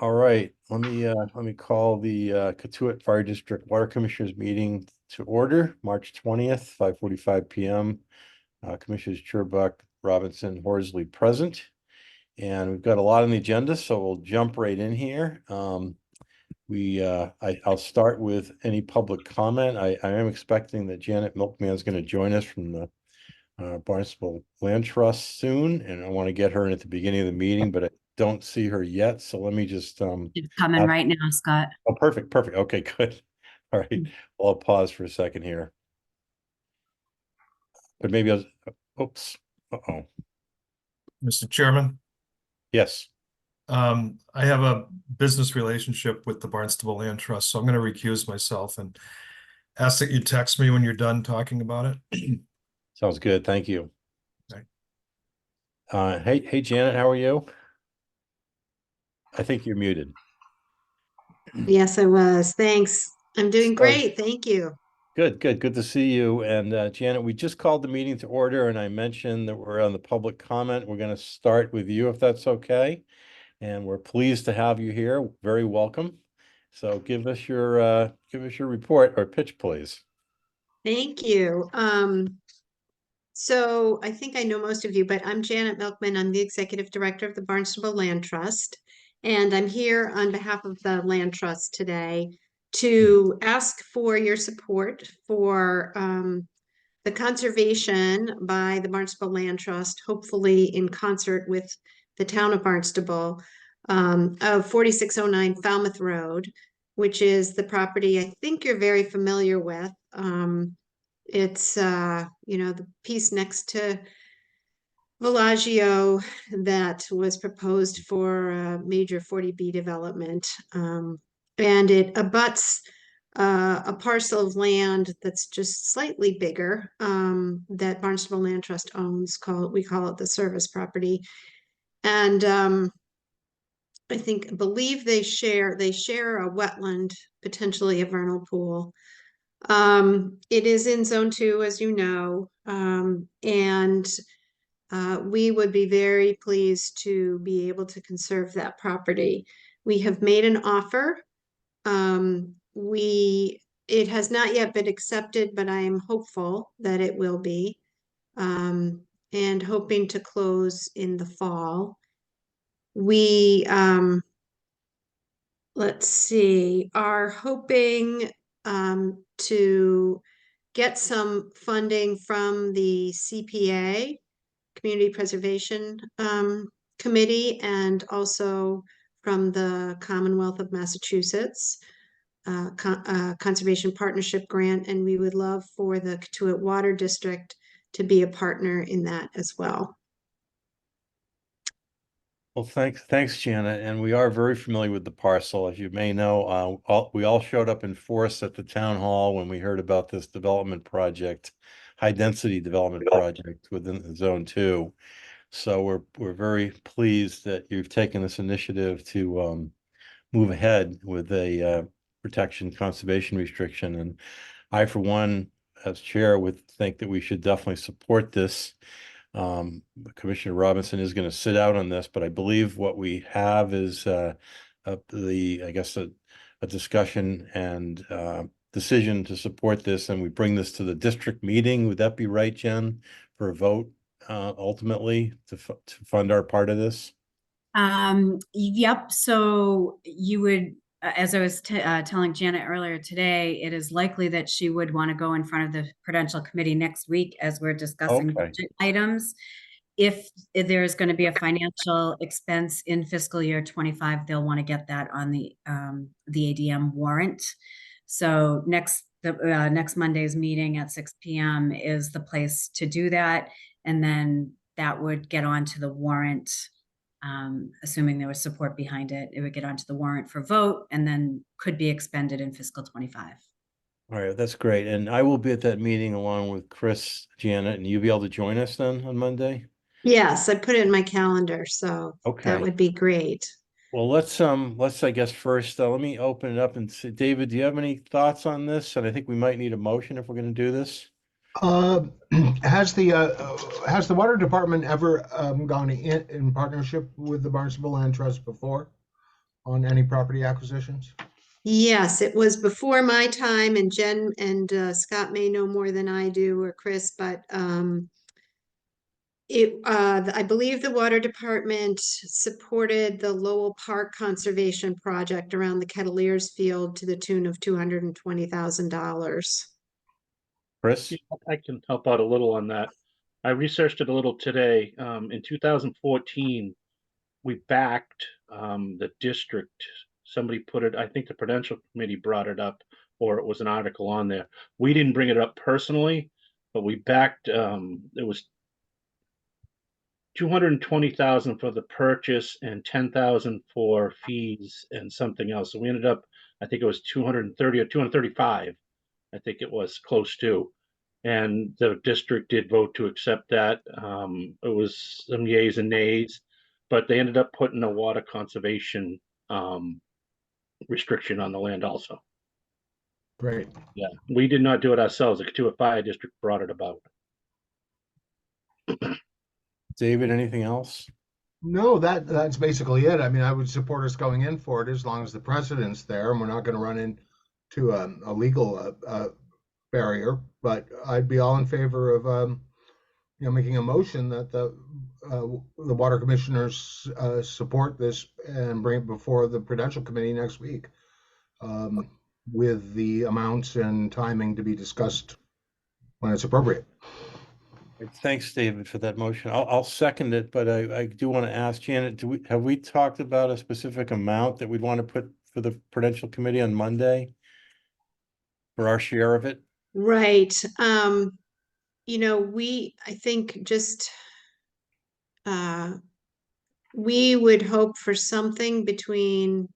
All right, let me call the Katuitt Fire District Water Commissioners meeting to order, March 20th, 5:45 p.m. Commissioners Churbuck, Robinson, Horsley present. And we've got a lot on the agenda, so we'll jump right in here. I'll start with any public comment. I am expecting that Janet Milkman is going to join us from the Barnstable Land Trust soon, and I want to get her in at the beginning of the meeting, but I don't see her yet. So let me just It's coming ask. right now, Scott. Oh, perfect. Okay, good. All right. Well, I'll pause for a second here. But maybe oops. Uh-oh. Mr. Chairman, Yes. I have a business relationship with the Barnstable Land Trust, so I'm going to recuse myself and ask that you text me when you're done talking about it. Sounds good. Thank you. Okay. Hey, Janet, how are you? I think you're muted. Yes, I was. Thanks. I'm doing Sorry. great. Thank you. Good to see you. And Janet, we just called the meeting to order, and I mentioned that we're on the public comment. We're going to start with you, if that's okay. And we're pleased to have you here. Very welcome. So give us your report or pitch, please. Thank you. So I think I know most of you, but I'm Janet Milkman. I'm the executive director of the Barnstable Land Trust. And I'm here on behalf of the Land Trust today to ask for your support for the conservation by the Barnstable Land Trust, hopefully in concert with the town of Barnstable, of 4609 Falmouth Road, which is the property I think you're very familiar with. It's the piece next to Villaggio that was proposed for a major 40B development. And it abuts a parcel of land that's just slightly bigger, that Barnstable Land Trust owns. We call it the service property. And believe they share a wetland, potentially a vernal pool. It is in zone 2, as you know, and we would be very pleased to be able to conserve that property. We have made an offer. It has not yet been accepted, but I am hopeful that it will be, and hoping to close in the fall. We, let's see, are hoping to get some funding from the CPA, Community Preservation Committee, and also from the Commonwealth of Massachusetts Conservation Partnership Grant. And we would love for the Katuitt Water District to be a partner in that as well. Well, thanks, Janet. And we are very familiar with the parcel. As you may know, we all showed up in force at the town hall when we heard about this development project, high density development project within zone 2. So we're very pleased that you've taken this initiative to move ahead with a protection conservation restriction. And I, for one, as chair, would think that we should definitely support this. Commissioner Robinson is going to sit out on this, but I believe what we have is a discussion and decision to support this, and we bring this to the district meeting. Would that be right, Jen, for a vote ultimately to fund our part of this? Yep. So you would, as I was telling Janet earlier today, it is likely that she would want to go in front of the Prudential Committee next week as we're discussing budget items. If there's going to be a financial expense in fiscal year 25, they'll want to get that on the ADM warrant. So next Monday's meeting at 6 p.m. is the place to do that. And then that would get onto the warrant. Assuming there was support behind it, it would get onto the warrant for vote and then could be expended in fiscal 25. All right, that's great. And I will be at that meeting along with Chris, Janet, and you'll be able to join us then on Monday? Yes, I put it in my calendar, so that would be great. Well, let's I guess first let me open it up and see, David, do you have any thoughts on this? And I think we might need a motion if we're going to do this. Has the water department ever gone in partnership with the Barnstable Land Trust before? on any property acquisitions? Yes, it was before my time, and Jen and Scott may know more than I do, or Chris, but I believe the water department supported the Lowell Park Conservation Project around the Kettleers Field to the tune of $220,000. Chris? I can help out a little on that. I researched it a little today. In 2014, we backed the district. Somebody put it, I think the Prudential Committee brought it up, or it was an article on there. We didn't bring it up personally, but we backed, it was 220,000 for the purchase and 10,000 for fees and something else. So we ended up, I think it was 230 or 235. I think it was close to. And the district did vote to accept that. It was some yays and nays, but they ended up putting a water conservation restriction on the land also. Great. Yeah, we did not do it ourselves. The Katuah Fire District brought it about. David, anything else? No, that's basically it. I mean, I would support us going in for it as long as the precedent's there and we're not going to run into a legal barrier. But I'd be all in favor of making a motion that the water commissioners support this and bring it before the Prudential Committee next week, with the amounts and timing to be discussed when it's appropriate. Thanks, David, for that motion. I'll second it, but I do want to ask Janet, have we talked about a specific amount that we'd want to put for the Prudential Committee on Monday for our share of it? Right. I think just we would hope for something between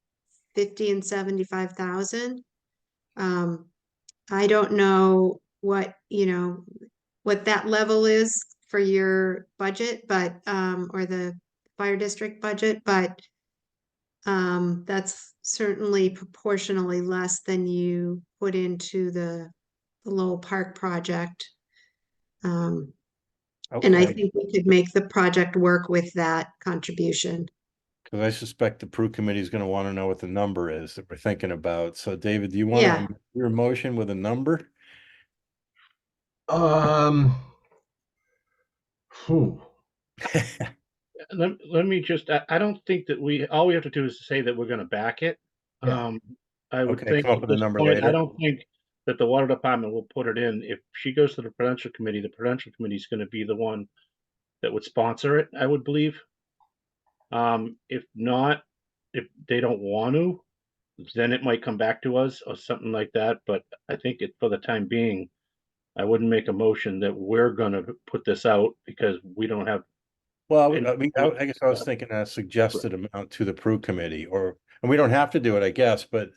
50 and 75,000. I don't know what that level is for your budget, but or the fire district budget, but that's certainly proportionally less than you put into the Lowell Park project. And I Okay, think we could make the project work with that contribution. because I suspect the Prue Committee is going to want to know what the number is that we're thinking about. So David, do you want to amend your motion with a number? Phew. Let me just, I don't think that all we have to do is say that we're going to back it. Yeah. I would Okay, think come up at with a this number point, later. I don't think that the water department will put it in. If she goes to the Prudential Committee is going to be the one that would sponsor it, I would believe. If not, if they don't want to, then it might come back to us or something like that. But I think for the time being, I wouldn't make a motion that we're gonna put this out because we don't have. Well, And- I mean, I guess I was thinking a suggested amount to the Prue Committee, and we don't have to do it, I guess, but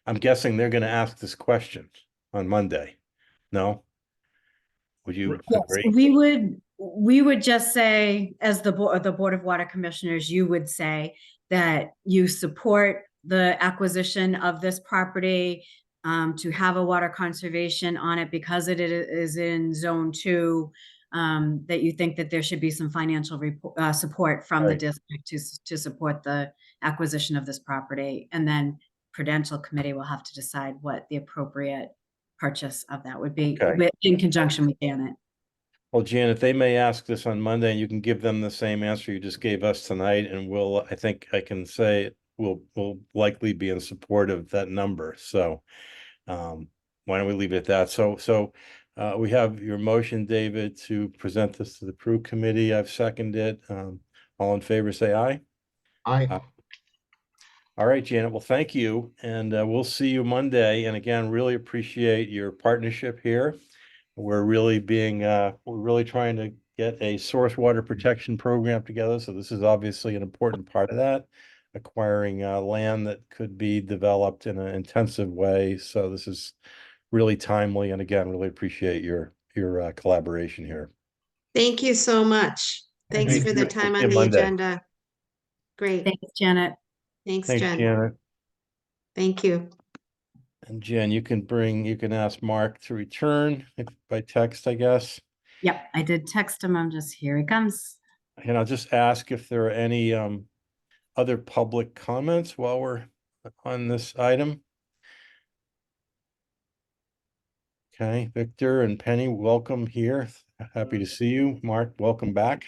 I'm guessing they're going to ask this question on Monday. No? Would you Yes, agree? we would just say, as the Board of Water Commissioners, you would say that you support the acquisition of this property to have a water conservation on it because it is in Zone 2, that you think that there should be some financial support from the Right. district to support the acquisition of this property. And then Prudential Committee will have to decide what the appropriate purchase of that would be Okay. in conjunction with Janet. Well, Janet, they may ask this on Monday and you can give them the same answer you just gave us tonight, and I think I can say we'll likely be in support of that number. So why don't we leave it at that? So we have your motion, David, to present this to the Prue Committee. I've seconded it. All in favor, say aye. Aye. All right, Janet. Well, thank you. And we'll see you Monday. And again, really appreciate your partnership here. We're really trying to get a source water protection program together. So this is obviously an important part of that, acquiring land that could be developed in an intensive way. So this is really timely. And again, really appreciate your collaboration here. Thank you so much. Thanks Thank for you. the time See on you the Monday. agenda. Great. Thanks, Janet. Thanks, Thanks, Jen. Janet. Thank you. And Jen, you can ask Mark to return by text, I guess. Yep, I did text him. Here he comes. And I'll just ask if there are any other public comments while we're on this item? Okay, Victor and Penny, welcome here. Happy to see you. Mark, welcome back.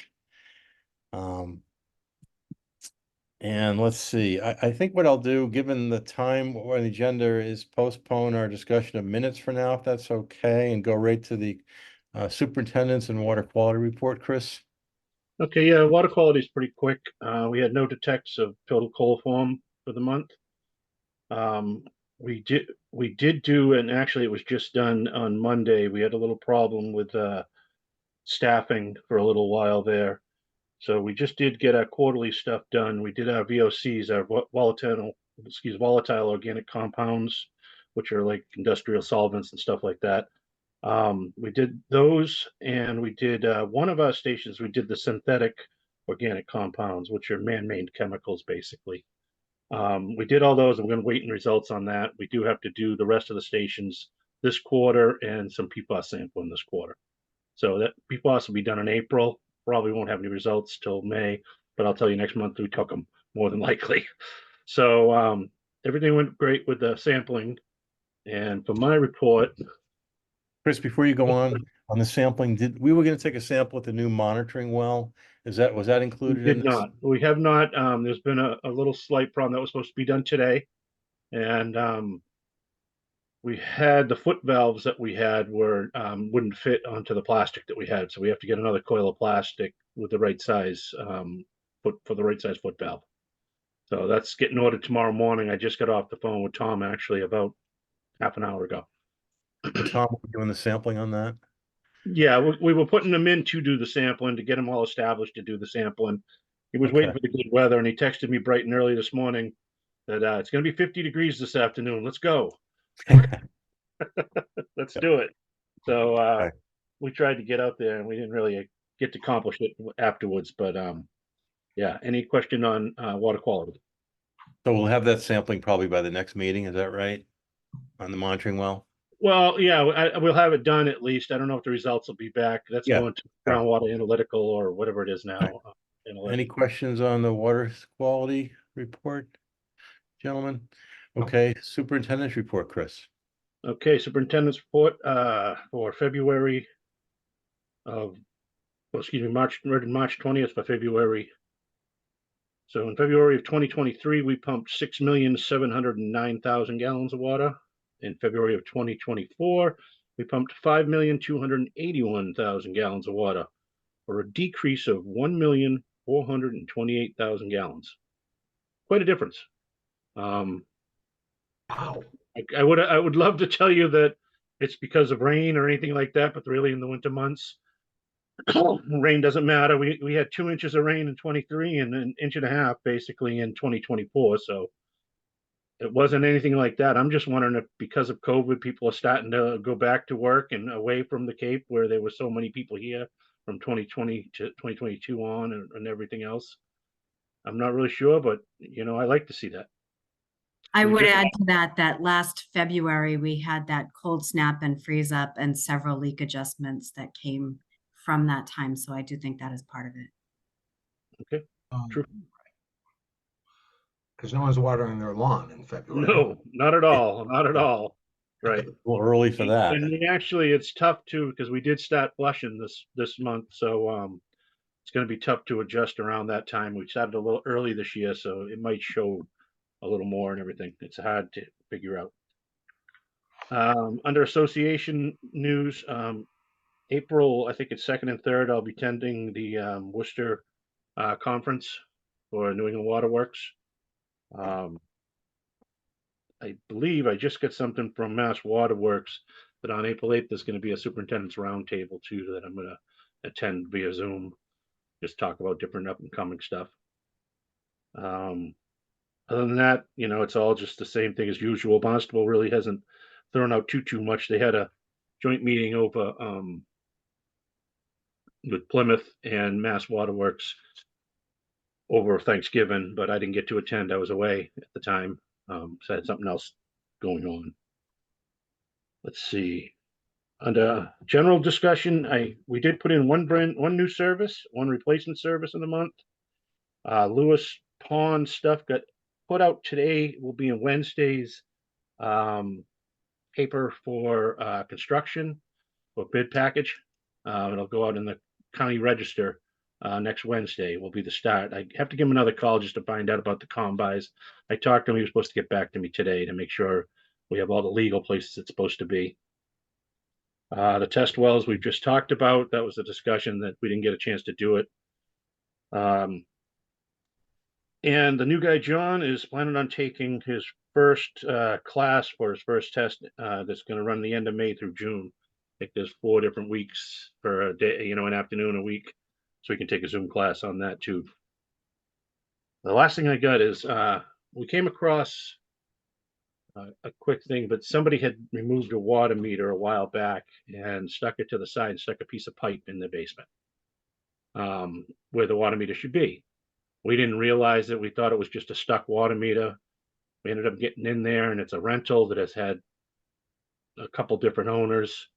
And let's see, I think what I'll do, given the time or the agenda, is postpone our discussion of minutes for now, if that's okay, and go right to the superintendent's and water quality report, Chris. Okay, yeah, water quality is pretty quick. We had no detects of total coliform for the month. We did do, and actually it was just done on Monday. We had a little problem with staffing for a little while there. So we just did get our quarterly stuff done. We did our VOCs, our volatile organic compounds, which are like industrial solvents and stuff like that. We did those, and we did one of our stations, we did the synthetic organic compounds, which are man-made chemicals, basically. We did all those. I'm going to wait in results on that. We do have to do the rest of the stations this quarter and some PFAS sampling this quarter. So that PFAS will be done in April. Probably won't have any results till May, but I'll tell you next month we took them, more than likely. So everything went great with the sampling. And for my report, Chris, before you go on the sampling, we were gonna take a sample at the new monitoring well. Was that we included in did this? not. We have not. There's been a little slight problem that was supposed to be done today. And we had the foot valves that we had were wouldn't fit onto the plastic that we had. So we have to get another coil of plastic with the right size foot for the right size foot valve. So that's getting ordered tomorrow morning. I just got off the phone with Tom actually about half an hour ago. And Tom, were you doing the sampling on that? Yeah, we were putting them in to do the sampling, to get them all established to do the sampling. He was waiting Okay. for the good weather, and he texted me bright and early this morning that it's going to be 50 degrees this afternoon. Let's go. Let's do it. So Okay. we tried to get out there, and we didn't really get to accomplish it afterwards. But yeah, any question on water quality? So we'll have that sampling probably by the next meeting, is that right? On the monitoring well? Well, yeah, we'll have it done at least. I don't know if the results will be back. That's Yeah. going to groundwater analytical or whatever it is now. Any questions on the water quality report, gentlemen? Okay, superintendent's report, Chris. Okay, superintendent's report for February of, well, excuse me, March 20th for February. So in February of 2023, we pumped 6,709,000 gallons of water. In February of 2024, we pumped 5,281,000 gallons of water, for a decrease of 1,428,000 gallons. Quite a difference. Wow. I would love to tell you that it's because of rain or anything like that, but really in the winter months, rain doesn't matter. We had 2 inches of rain in 23 and an inch and a half basically in 2024. So it wasn't anything like that. I'm just wondering if because of COVID, people are starting to go back to work and away from the Cape where there were so many people here from 2020 to 2022 on and everything else. I'm not really sure, but I like to see that. I We would just- add to that last February, we had that cold snap and freeze up and several leak adjustments that came from that time. So I do think that is part of it. Okay. True. Because no one's watering their lawn in February. No, not at all. Not at all. Right. A little early for that. And we actually, it's tough too, because we did start flushing this month. So it's going to be tough to adjust around that time. We started a little early this year, so it might show a little more and everything. It's hard to figure out. Under association news, April, I think it's 2nd and 3rd, I'll be attending the Worcester conference for New England Waterworks. I believe I just got something from Mass Waterworks that on April 8th, there's going to be a superintendent's roundtable too that I'm going to attend via Zoom. Just talk about different up and coming stuff. Other than that, it's all just the same thing as usual. Barnstable really hasn't thrown out too much. They had a joint meeting over with Plymouth and Mass Waterworks over Thanksgiving, but I didn't get to attend. I was away at the time. So I had something else going on. Let's see. Under general discussion, we did put in one new service, one replacement service in the month. Lewis pond stuff got put out today, will be in Wednesday's paper for construction or bid package. It'll go out in the county register next Wednesday will be the start. I have to give him another call just to find out about the combis. I talked to him, he was supposed to get back to me today to make sure we have all the legal places it's supposed to be. The test wells we've just talked about, that was a discussion that we didn't get a chance to do it. And the new guy, John, is planning on taking his first class for his first test that's going to run the end of May through June. I think there's 4 different weeks for a day, an afternoon, a week. So we can take a Zoom class on that too. The last thing I got is we came across a quick thing, but somebody had removed a water meter a while back and stuck it to the side and stuck a piece of pipe in the basement where the water meter should be. We didn't realize it. We thought it was just a stuck water meter. We ended up getting in there, and it's a rental that has had a couple different owners.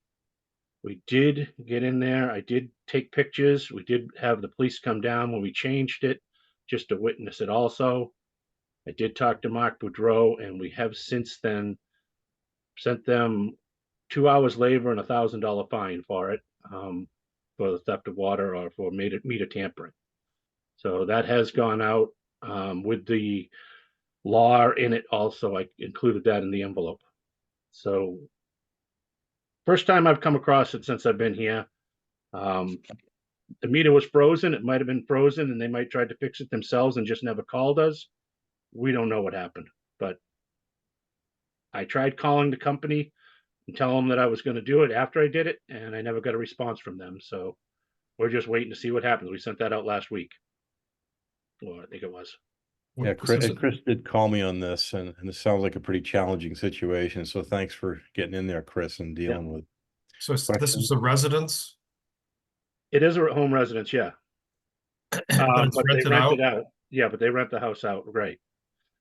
We did get in there. I did take pictures. We did have the police come down when we changed it just to witness it also. I did talk to Mark Boudreau, and we have since then sent them 2 hours labor and $1,000 fine for it, for the theft of water or for meter tampering. So that has gone out with the law in it also. I included that in the envelope. So first time I've come across it since I've been here. The meter was frozen. It might have been frozen and they might try to fix it themselves and just never called us. We don't know what happened, but I tried calling the company and tell them that I was going to do it after I did it, and I never got a response from them. So we're just waiting to see what happens. We sent that out last week. Well, I think it was. Yeah, Chris did call me on this, and it sounds like a pretty challenging situation. So thanks for getting in there, Chris, and dealing with. So this was a residence? It is a home residence, yeah. But it's But they rented rent out? it out. Yeah, but they rent the house out, right?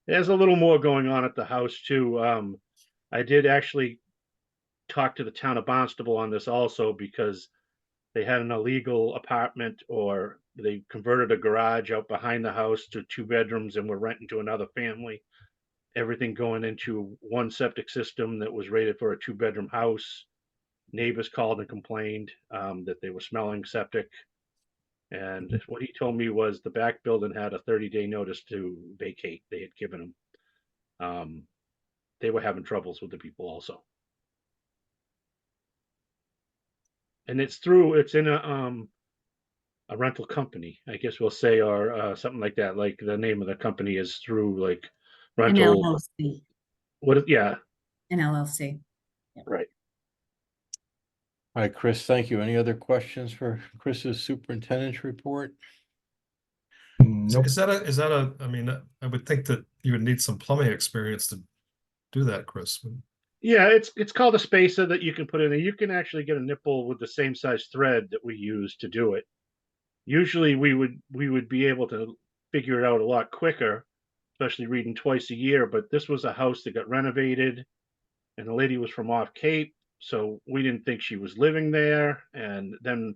There's a little more going on at the house too. I did actually talk to the town of Barnstable on this also because they had an illegal apartment, or they converted a garage out behind the house to 2 bedrooms and were renting to another family. Everything going into one septic system that was rated for a 2-bedroom house. Neighbors called and complained that they were smelling septic. And what he told me was the back building had a 30-day notice to vacate. They had given them. They were having troubles with the people also. And it's in a rental company, I guess we'll say, or something like that. Like the name of the company is through like An rental. LLC. Yeah. An LLC. Right. All right, Chris, thank you. Any other questions for Chris's superintendent's report? Nope. Is that I mean, I would think that you would need some plumbing experience to do that, Chris. Yeah, it's called a spacer that you can put in there. You can actually get a nipple with the same size thread that we use to do it. Usually we would be able to figure it out a lot quicker, especially reading twice a year. But this was a house that got renovated, and the lady was from off Cape, so we didn't think she was living there. And then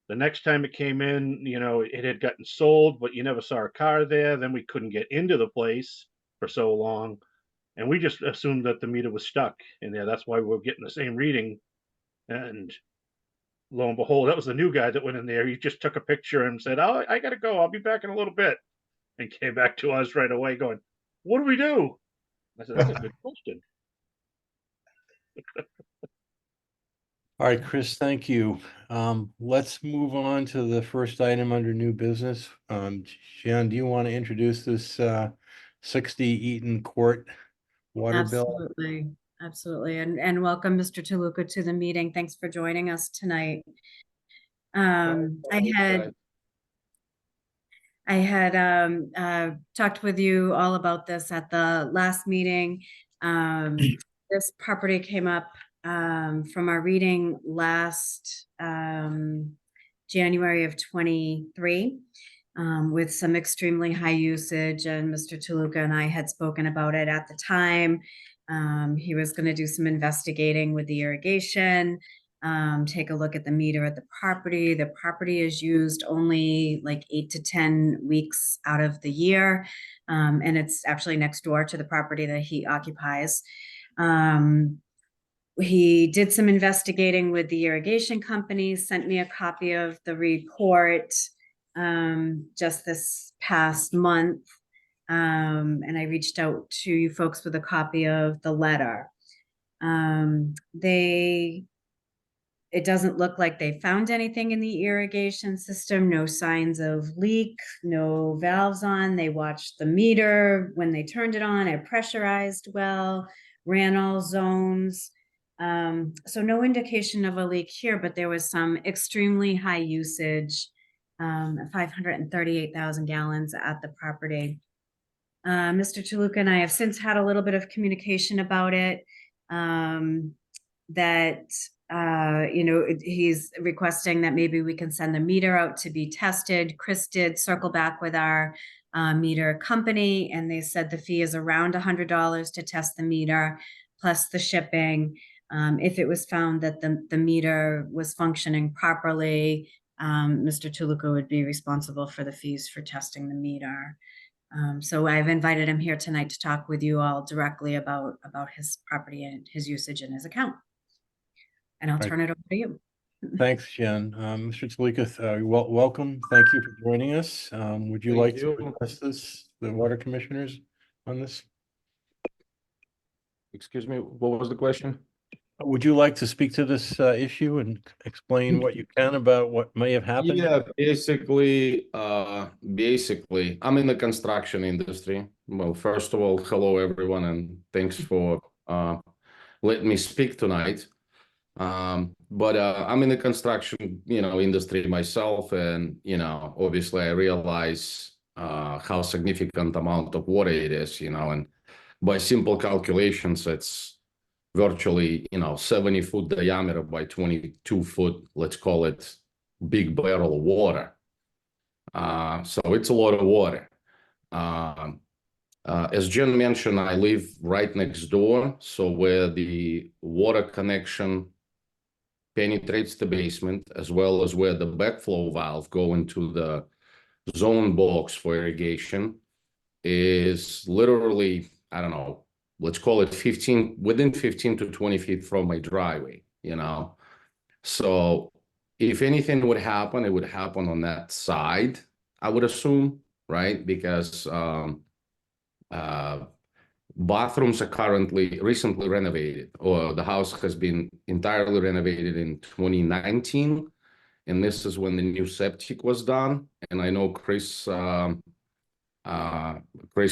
the next time it came in, it had gotten sold, but you never saw a car there. Then we couldn't get into the place for so long. And we just assumed that the meter was stuck in there. That's why we were getting the same reading. And lo and behold, that was the new guy that went in there. He just took a picture and said, "Oh, I got to go. I'll be back in a little bit." And came back to us right away going, "What do we do?" I said, "That's a good question." All right, Chris, thank you. Let's move on to the first item under new business. Jan, do you want to introduce this 60 Eaton Court water bill? Absolutely. And welcome, Mr. Toluca, to the meeting. Thanks for joining us tonight. I had talked with you all about this at the last meeting. This property came up from our reading last January of 23 with some extremely high usage, and Mr. Toluca and I had spoken about it at the time. He was going to do some investigating with the irrigation. take a look at the meter at the property. The property is used only like 8 to 10 weeks out of the year. And it's actually next door to the property that he occupies. He did some investigating with the irrigation company, sent me a copy of the report just this past month. And I reached out to you folks with a copy of the letter. It doesn't look like they found anything in the irrigation system, no signs of leak, no valves on. They watched the meter. When they turned it on, it pressurized well, ran all zones. So no indication of a leak here, but there was some extremely high usage, 538,000 gallons at the property. Mr. Toluca and I have since had a little bit of communication about it, he's requesting that maybe we can send the meter out to be tested. Chris did circle back with our meter company, and they said the fee is around $100 to test the meter, plus the shipping. If it was found that the meter was functioning properly, Mr. Toluca would be responsible for the fees for testing the meter. So I've invited him here tonight to talk with you all directly about his property and his usage in his account. And I'll Right. turn it over to you. Thanks, Jen. Mr. Tsalika, welcome. Thank you for joining us. Would you Thank like you. to address the water commissioners on this? Excuse me, what was the question? Would you like to speak to this issue and explain what you can about what may have happened? Yeah, basically, I'm in the construction industry. Well, first of all, hello everyone, and thanks for letting me speak tonight. But I'm in the construction, industry myself, and obviously I realize how significant amount of water it is, and by simple calculations, it's virtually 70-foot diameter by 22-foot, let's call it, big barrel of water. So it's a lot of water. As Jen mentioned, I live right next door, so where the water connection penetrates the basement, as well as where the backflow valve go into the zone box for irrigation, is literally, I don't know, let's call it within 15 to 20 feet from my driveway, So if anything would happen, it would happen on that side, I would assume, right? Because bathrooms are recently renovated, or the house has been entirely renovated in 2019. And this is when the new septic was done. And I know Chris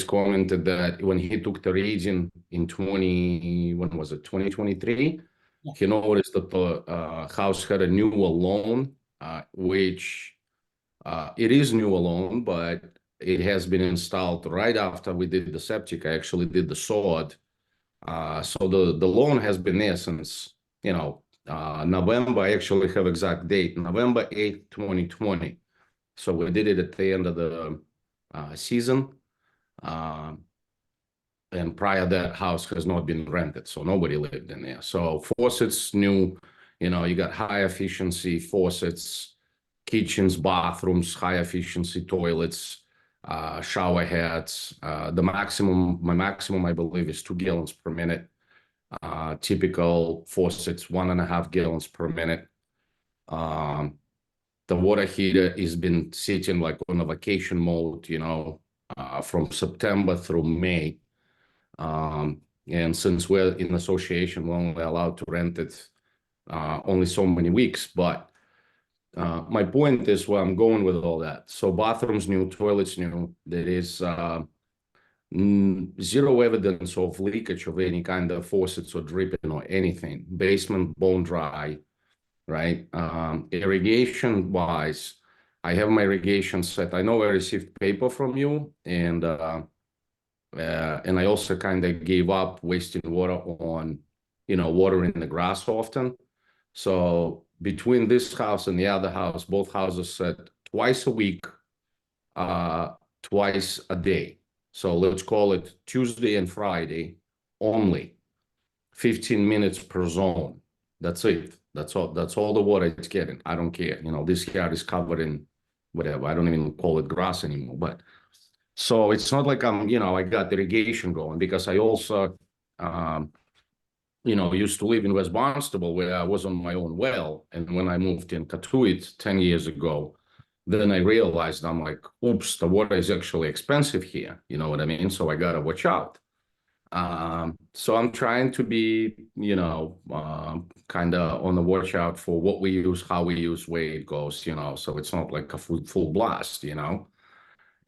commented that when he took the reading in 2023, Yeah. he noticed that the house had a new alone, which it is new alone, but it has been installed right after we did the septic. I actually did the sod. So the loan has been there since, November. I actually have exact date, November 8th, 2020. So we did it at the end of the season. And prior that house has not been rented, so nobody lived in there. So faucets new, you got high efficiency faucets, kitchens, bathrooms, high efficiency toilets, shower heads. My maximum, I believe, is 2 gallons per minute. Typical faucets, 1.5 gallons per minute. The water heater has been sitting like on a vacation mode, from September through May. And since we're in association, we're only allowed to rent it only so many weeks. But my point is where I'm going with all that. So bathrooms new, toilets new. There is zero evidence of leakage of any kind of faucets or dripping or anything. Basement bone dry, right? Irrigation wise, I have my irrigation set. I know I received paper from you, and I also kind of gave up wasting water on, watering the grass often. So between this house and the other house, both houses set twice a week, twice a day. So let's call it Tuesday and Friday only, 15 minutes per zone. That's it. That's all the water it's getting. I don't care. You know, this yard is covered in whatever. I don't even call it grass anymore. But so it's not like I got irrigation going, because I also, used to live in West Barnstable where I was on my own well. And when I moved in Katuit 10 years ago, then I realized, I'm like, oops, the water is actually expensive here. You know what I mean? So I got to watch out. So I'm trying to be, kind of on the watch out for what we use, how we use, where it goes, so it's not like a full blast,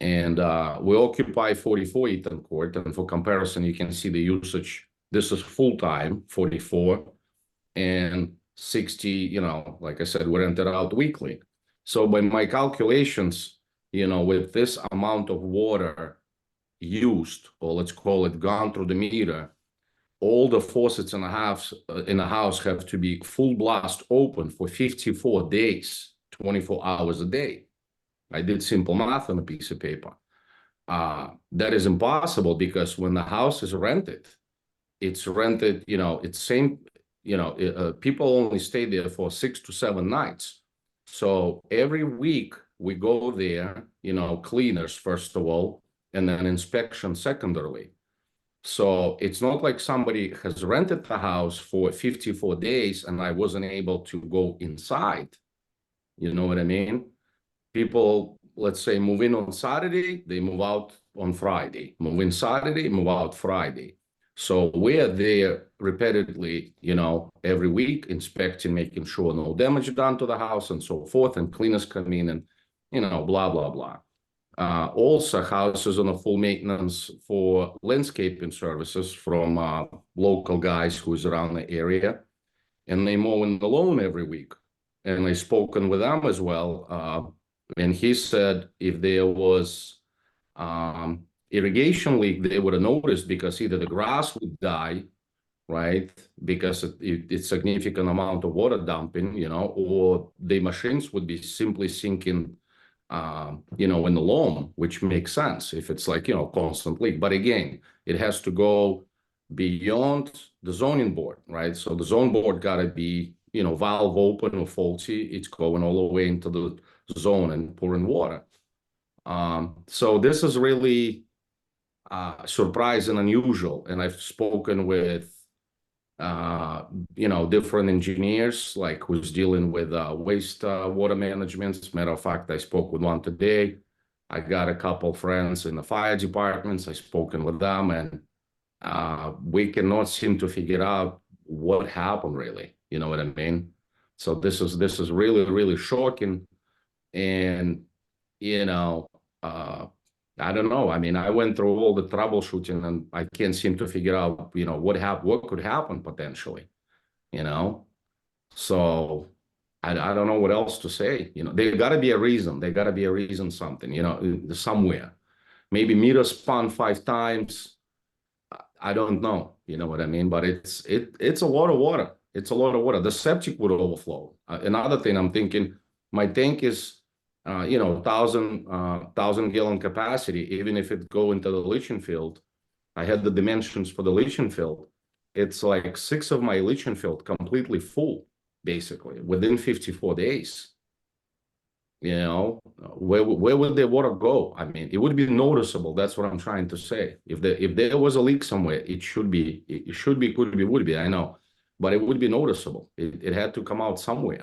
And we occupy 44 Eaton Court, and for comparison, you can see the usage. This is full-time, 44, and 60, like I said, we rent it out weekly. So by my calculations, with this amount of water used, or let's call it gone through the meter, all the faucets in the house have to be full blast open for 54 days, 24 hours a day. I did simple math on a piece of paper. That is impossible, because when the house is rented, it's rented, it's same, people only stay there for 6 to 7 nights. So every week we go there, cleaners, first of all, and then inspection secondarily. So it's not like somebody has rented the house for 54 days and I wasn't able to go inside. You know what I mean? People, let's say, move in on Saturday, they move out on Friday. Move in Saturday, move out Friday. So we're there repeatedly, every week, inspecting, making sure no damage done to the house and so forth, and cleaners come in and, blah, blah, blah. Also, house is on a full maintenance for landscaping services from local guys who's around the area, and they mow in the lawn every week. And I've spoken with them as well, and he said if there was irrigation leak, they would have noticed, because either the grass would die, right, because it's significant amount of water dumping, or the machines would be simply sinking in the loam, which makes sense if it's like, constant leak. But again, it has to go beyond the zoning board, right? So the zoning board got to be, valve open or faulty. It's going all the way into the zone and pouring water. So this is really surprising and unusual. And I've spoken with different engineers, like who's dealing with waste water management. As a matter of fact, I spoke with one today. I got a couple friends in the fire departments. I've spoken with them, and we cannot seem to figure out what happened, really. You know what I mean? So this is really, really shocking. And, I don't know. I mean, I went through all the troubleshooting, and I can't seem to figure out, what could happen potentially, So I don't know what else to say. There got to be a reason. There got to be a reason, something, somewhere. Maybe meter spun 5 times. I don't know. You know what I mean? But it's a lot of water. It's a lot of water. The septic would overflow. Another thing I'm thinking, my tank is 1,000 gallon capacity. Even if it go into the leaching field, I had the dimensions for the leaching field. It's like 6 of my leaching field completely full, basically, within 54 days. Where would the water go? I mean, it would be noticeable. That's what I'm trying to say. If there was a leak somewhere, it should be, could be, would be, I know, but it would be noticeable. It had to come out somewhere.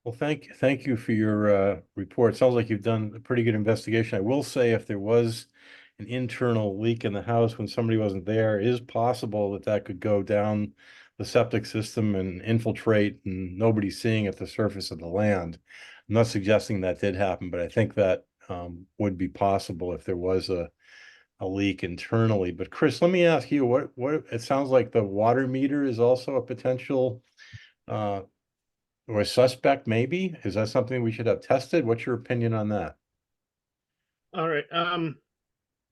Well, thank you for your report. Sounds like you've done a pretty good investigation. I will say, if there was an internal leak in the house when somebody wasn't there, it is possible that could go down the septic system and infiltrate, and nobody's seeing at the surface of the land. I'm not suggesting that did happen, but I think that would be possible if there was a leak internally. But Chris, let me ask you, what it sounds like the water meter is also a potential or a suspect, maybe? Is that something we should have tested? What's your opinion on that? All right.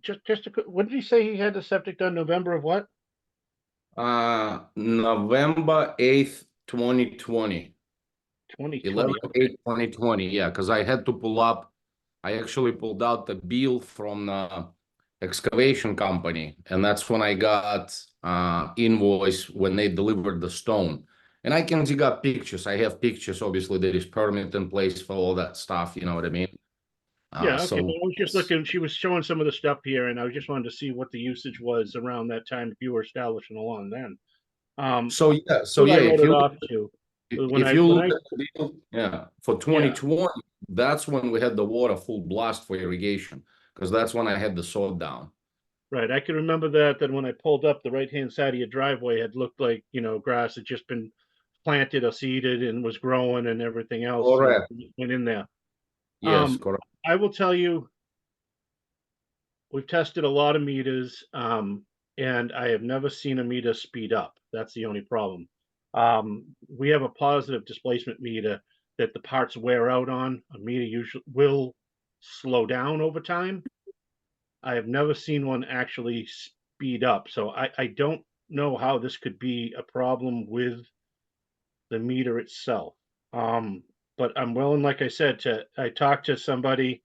Just a quick, what did he say he had the septic done November of what? November 8th, 2020. 2020. 11/8/2020. Yeah, because I had to pull up. I actually pulled out the bill from the excavation company, and that's when I got invoice when they delivered the stone. And I can dig up pictures. I have pictures. Obviously, there is permit in place for all that stuff. You know what I mean? Yeah, okay, So but I was just looking, she was showing some of the stuff here, and I just wanted to see what the usage was around that time if you were establishing along then. So yeah, so What I yeah, wrote it off to, when if you look I, at the bill, yeah, for 2020, that's when we had the water full blast for irrigation, because that's when I had the sod down. right, I can remember that when I pulled up, the right-hand side of your driveway had looked like, grass had just been planted or seeded and was growing and everything else. Correct. Went in there. Yes, correct. I will tell you, we've tested a lot of meters, and I have never seen a meter speed up. That's the only problem. We have a positive displacement meter that the parts wear out on. A meter usually will slow down over time. I have never seen one actually speed up. So I don't know how this could be a problem with the meter itself. But I'm willing, like I said, I talked to somebody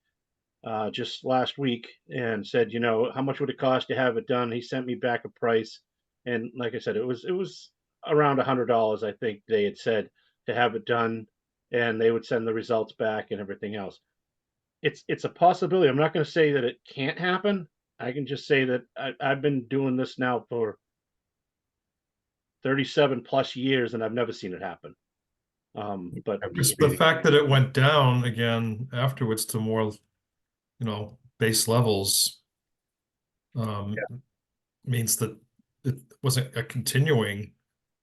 just last week and said, how much would it cost to have it done? He sent me back a price, and like I said, it was around $100. I think they had said to have it done, and they would send the results back and everything else. It's a possibility. I'm not going to say that it can't happen. I can just say that I've been doing this now for 37 plus years, and I've never seen it happen. But Just the fact that it went down again afterwards to more, base levels, means that it wasn't a continuing.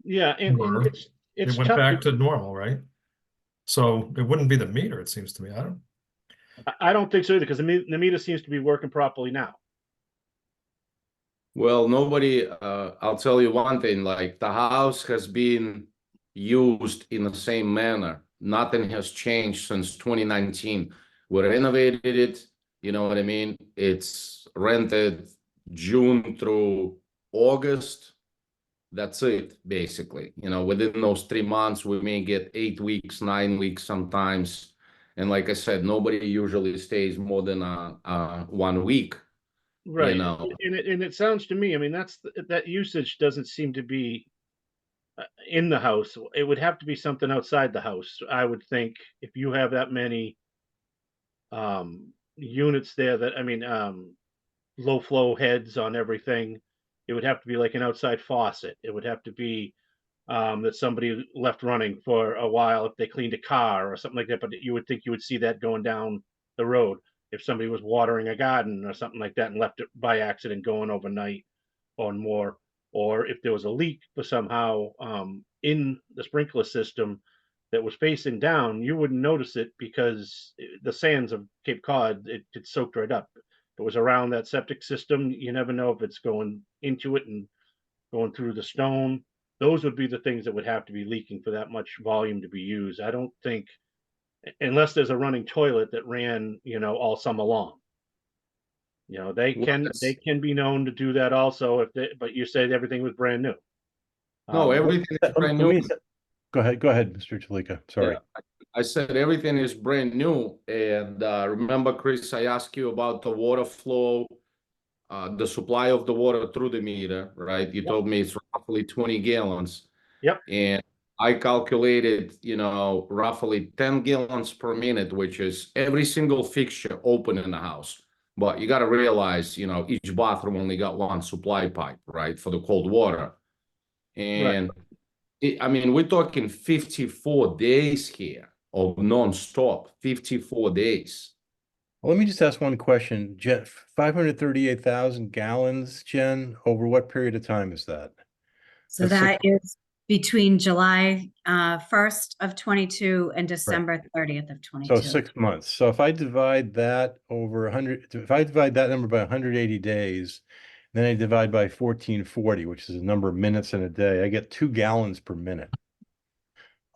yeah, and Or it's it went tough. back to normal, right? So it wouldn't be the meter, it seems to me. I don't think so either, because the meter seems to be working properly now. Well, nobody, I'll tell you one thing, like the house has been used in the same manner. Nothing has changed since 2019. We renovated it, you know what I mean? It's rented June through August. That's it, basically. Within those 3 months, we may get 8 weeks, 9 weeks sometimes. And like I said, nobody usually stays more than 1 week. Right. know. And it sounds to me, I mean, that usage doesn't seem to be in the house. It would have to be something outside the house. I would think if you have that many units there that, I mean, low flow heads on everything, it would have to be like an outside faucet. It would have to be that somebody left running for a while if they cleaned a car or something like that. But you would think you would see that going down the road if somebody was watering a garden or something like that and left it by accident going overnight or more, or if there was a leak for somehow in the sprinkler system that was facing down, you wouldn't notice it because the sands of Cape Cod, it soaked right up. If it was around that septic system, you never know if it's going into it and going through the stone. Those would be the things that would have to be leaking for that much volume to be used. I don't think, unless there's a running toilet that ran, all summer long. They can be known to do that also but you said everything was brand new. No, everything is brand new. Go ahead, Mr. Talika. Sorry. Yeah, I said everything is brand new. And remember, Chris, I asked you about the water flow, the supply of the water through the meter, right? You told me it's roughly 20 gallons. Yep. And I calculated, roughly 10 gallons per minute, which is every single fixture open in the house. But you got to realize, each bathroom only got one supply pipe, right, for the cold water. And I mean, we're talking 54 days here of nonstop, 54 days. Well, let me just ask one question. 538,000 gallons, Jen, over what period of time is that? So that is between July 1st of 22 and December 30th of 22. So 6 months. So if I divide that over 100, if I divide that number by 180 days, then I divide by 1440, which is the number of minutes in a day, I get 2 gallons per minute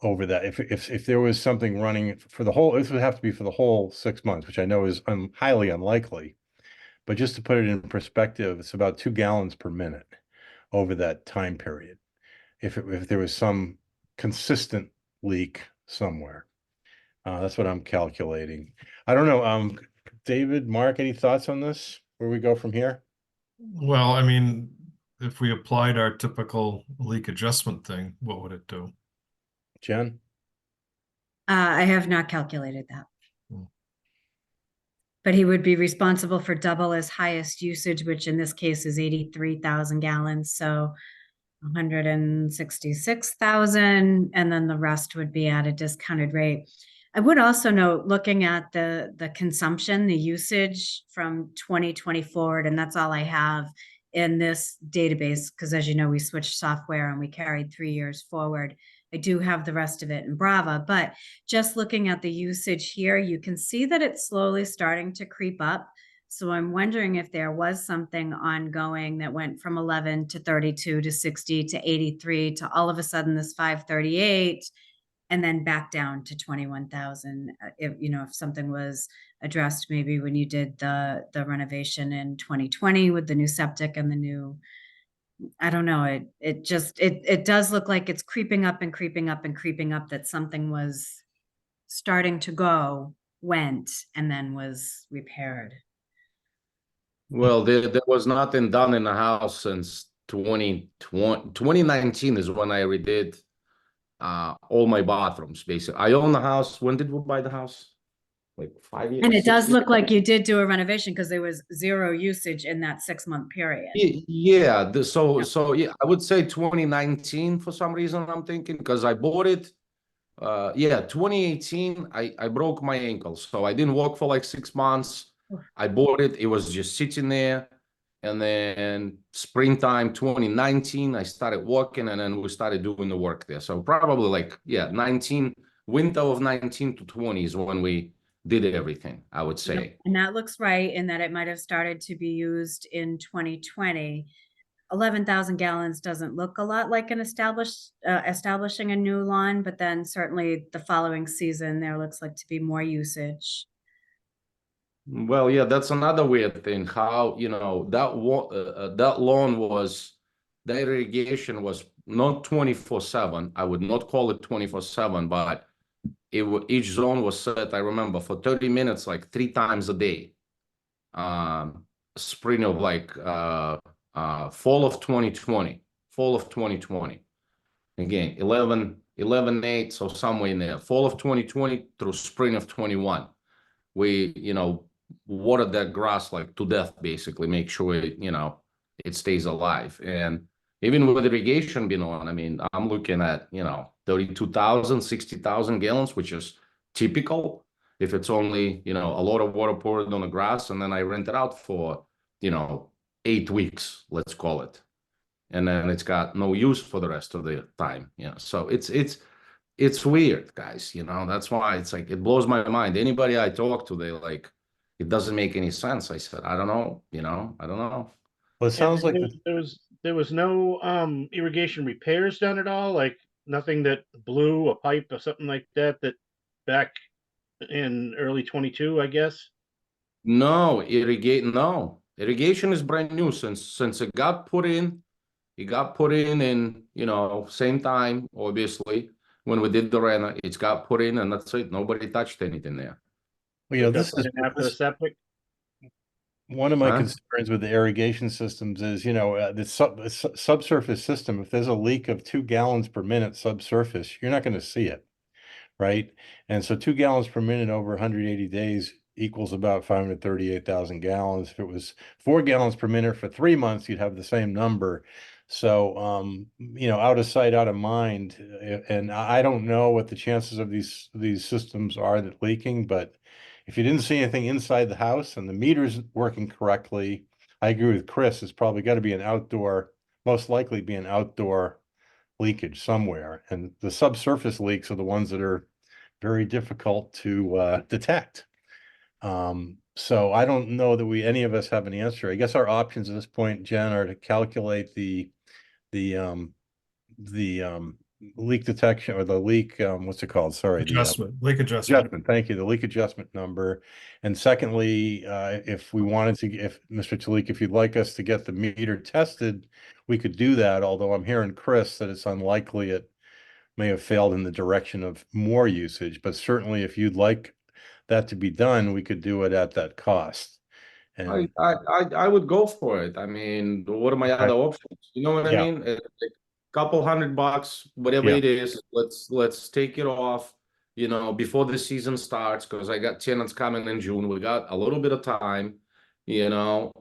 over that. If there was something running for the whole, this would have to be for the whole 6 months, which I know is highly unlikely. But just to put it in perspective, it's about 2 gallons per minute over that time period. If there was some consistent leak somewhere. That's what I'm calculating. I don't know. David, Mark, any thoughts on this? Where we go from here? Well, I mean, if we applied our typical leak adjustment thing, what would it do? Jen? I have not calculated that. Hmm. But he would be responsible for double his highest usage, which in this case is 83,000 gallons, so 166,000, and then the rest would be at a discounted rate. I would also note, looking at the consumption, the usage from 2020 forward, and that's all I have in this database, because as you know, we switched software and we carried 3 years forward. I do have the rest of it in Brava, but just looking at the usage here, you can see that it's slowly starting to creep up. So I'm wondering if there was something ongoing that went from 11 to 32 to 60 to 83 to all of a sudden this 538 and then back down to 21,000. If, you know, if something was addressed maybe when you did the renovation in 2020 with the new septic and the new, I don't know, it does look like it's creeping up and creeping up and creeping up, that something was starting to go, went, and then was repaired. Well, there was nothing done in the house since 2019 is when I redid all my bathrooms, basically. I own the house. When did we buy the house? Like 5 years? And it 6 does years? look like you did do a renovation because there was zero usage in that 6-month period. Yeah, so yeah, I would say 2019 for some reason I'm thinking, because I bought it. Yeah, 2018, I broke my ankle, so I didn't walk for like 6 months. I bought it, it was just sitting there. And then springtime 2019, I started walking, and then we started doing the work there. So probably like, yeah, winter of 19 to 20 is when we did everything, I would say. And that looks right in that it might have started to be used in 2020. 11,000 gallons doesn't look a lot like an establishing a new lawn, but then certainly the following season, there looks like to be more usage. Well, yeah, that's another weird thing. How, that lawn was, that irrigation was not 24/7. I would not call it 24/7, but each zone was set, I remember, for 30 minutes, like 3 times a day. Spring of fall of 2020, Again, 11/8, so somewhere in there, fall of 2020 through spring of 21. We, watered that grass like to death, basically, make sure it stays alive. And even with irrigation being on, I mean, I'm looking at 32,000, 60,000 gallons, which is typical if it's only a lot of water poured on the grass, and then I rent it out for 8 weeks, let's call it, and then it's got no use for the rest of the time. So it's weird, guys. That's why it's like, it blows my mind. Anybody I talk to, they like, it doesn't make any sense. I said, I don't know, I don't know. Well, it sounds like there was no irrigation repairs done at all, like nothing that blew a pipe or something like that back in early 22, I guess. No, irrigation is brand new since it got put in. It got put in, same time, obviously, when we did the reno. It's got put in, and that's it. Nobody touched anything there. well, That's after the septic. one of my Huh? concerns with the irrigation systems is, the subsurface system, if there's a leak of 2 gallons per minute subsurface, you're not going to see it, right? And so 2 gallons per minute over 180 days equals about 538,000 gallons. If it was 4 gallons per minute for 3 months, you'd have the same number. So, out of sight, out of mind. And I don't know what the chances of these systems are that leaking, but if you didn't see anything inside the house and the meter's working correctly, I agree with Chris, it's probably got to be most likely be an outdoor leakage somewhere. And the subsurface leaks are the ones that are very difficult to detect. So I don't know that any of us have an answer. I guess our options at this point, Jen, are to calculate the leak detection, or the leak, what's it called? Sorry. Adjustment, leak adjustment. Thank you. The leak adjustment number. And secondly, if Mr. Talik, if you'd like us to get the meter tested, we could do that. Although I'm hearing Chris that it's unlikely it may have failed in the direction of more usage, but certainly if you'd like that to be done, we could do it at that cost. And I would go for it. I mean, what are my other options? You know what I Yeah. mean? couple $100, whatever Yeah. it is, let's take it off, you know, before the season starts, because I got tenants coming in June. We got a little bit of time, you know.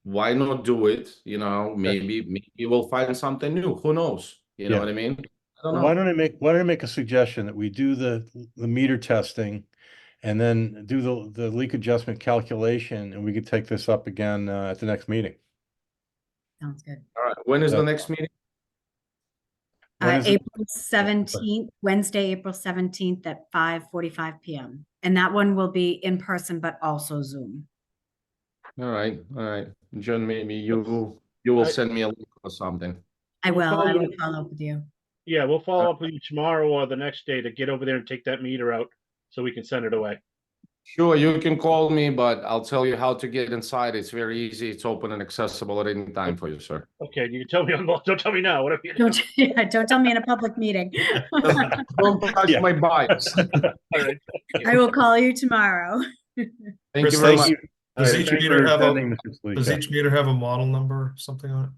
Why not do it? You know, maybe we'll find something new. Who knows? You know Yeah. what I mean? I don't Well, know. why don't I make a suggestion that we do the meter testing and then do the leak adjustment calculation, and we could take this up again at the next meeting. Sounds good. All right. When is the next meeting? When is it? April 17th, Wednesday, April 17th at 5:45 PM. And that one will be in person, but also Zoom. All right. John, maybe you will I- send me a link or something. I We'll will follow- follow up with you. Yeah, we'll follow up with you tomorrow or the next day to get over there and take that meter out so we can send it away. Sure, you can call me, but I'll tell you how to get inside. It's very easy. It's open and accessible at any time for you, sir. Okay, you can tell me don't tell me now. Whatever you Don't, yeah, don't tell me in a public meeting. Don't touch Yeah. my bikes. All right. I will call you tomorrow. Thank Chris, you very Thank much. you. Does All right, each thanks meter for have a- attending, Mr. Does Salika. each meter have a model number, or something on it?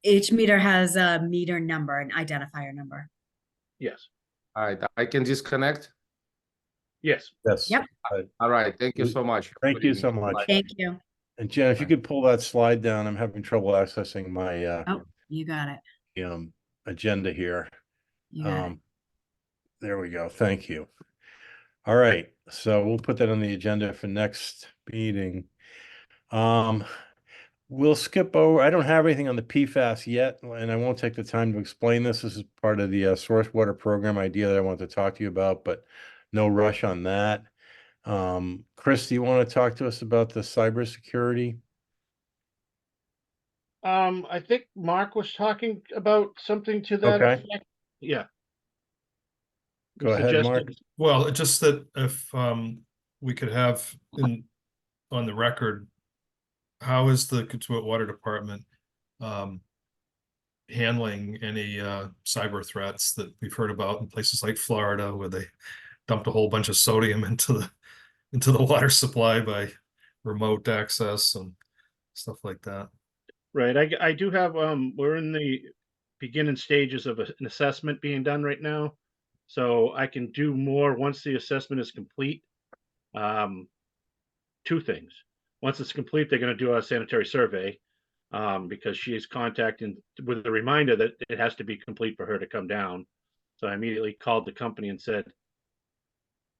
Each meter has a meter number, an identifier number. Yes. All right, I can disconnect. Yes. Yes. Yep. All right, thank you so much. Thank Good you evening. so much. Bye. Thank you. And Jen, if you could pull that slide down, I'm having trouble accessing my Oh, you got it. agenda here. You got it. There we go. Thank you. All right, so we'll put that on the agenda for next meeting. We'll skip over. I don't have anything on the PFAS yet, and I won't take the time to explain this. This is part of the source water program idea that I want to talk to you about, but no rush on that. Chris, do you want to talk to us about the cybersecurity? I think Mark was talking about something to that Okay. effect. Yeah. Go ahead, Mark. Suggested- Well, it's just that if we could have on the record, how is the Katuitt Water Department handling any cyber threats that we've heard about in places like Florida, where they dumped a whole bunch of sodium into the water supply by remote access and stuff like that. Right. I do have, we're in the beginning stages of an assessment being done right now. So I can do more once the assessment is complete. Two things. Once it's complete, they're going to do a sanitary survey because she is contacting with a reminder that it has to be complete for her to come down. So I immediately called the company and said,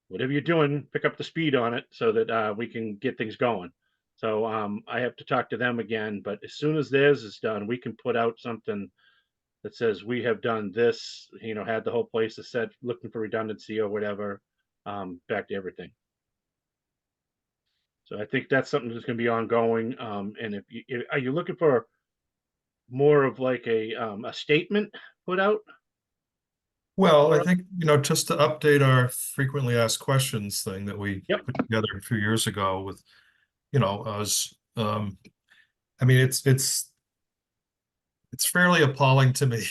whatever you're doing, pick up the speed on it so that we can get things going. So I have to talk to them again, but as soon as theirs is done, we can put out something that says we have done this, you know, had the whole place set, looking for redundancy or whatever, back to everything. So I think that's something that's going to be ongoing. And are you looking for more of like a statement put out? Well, I think, just to update our frequently asked questions thing that we Yep. put together a few years ago with, us, I mean, it's fairly appalling to me,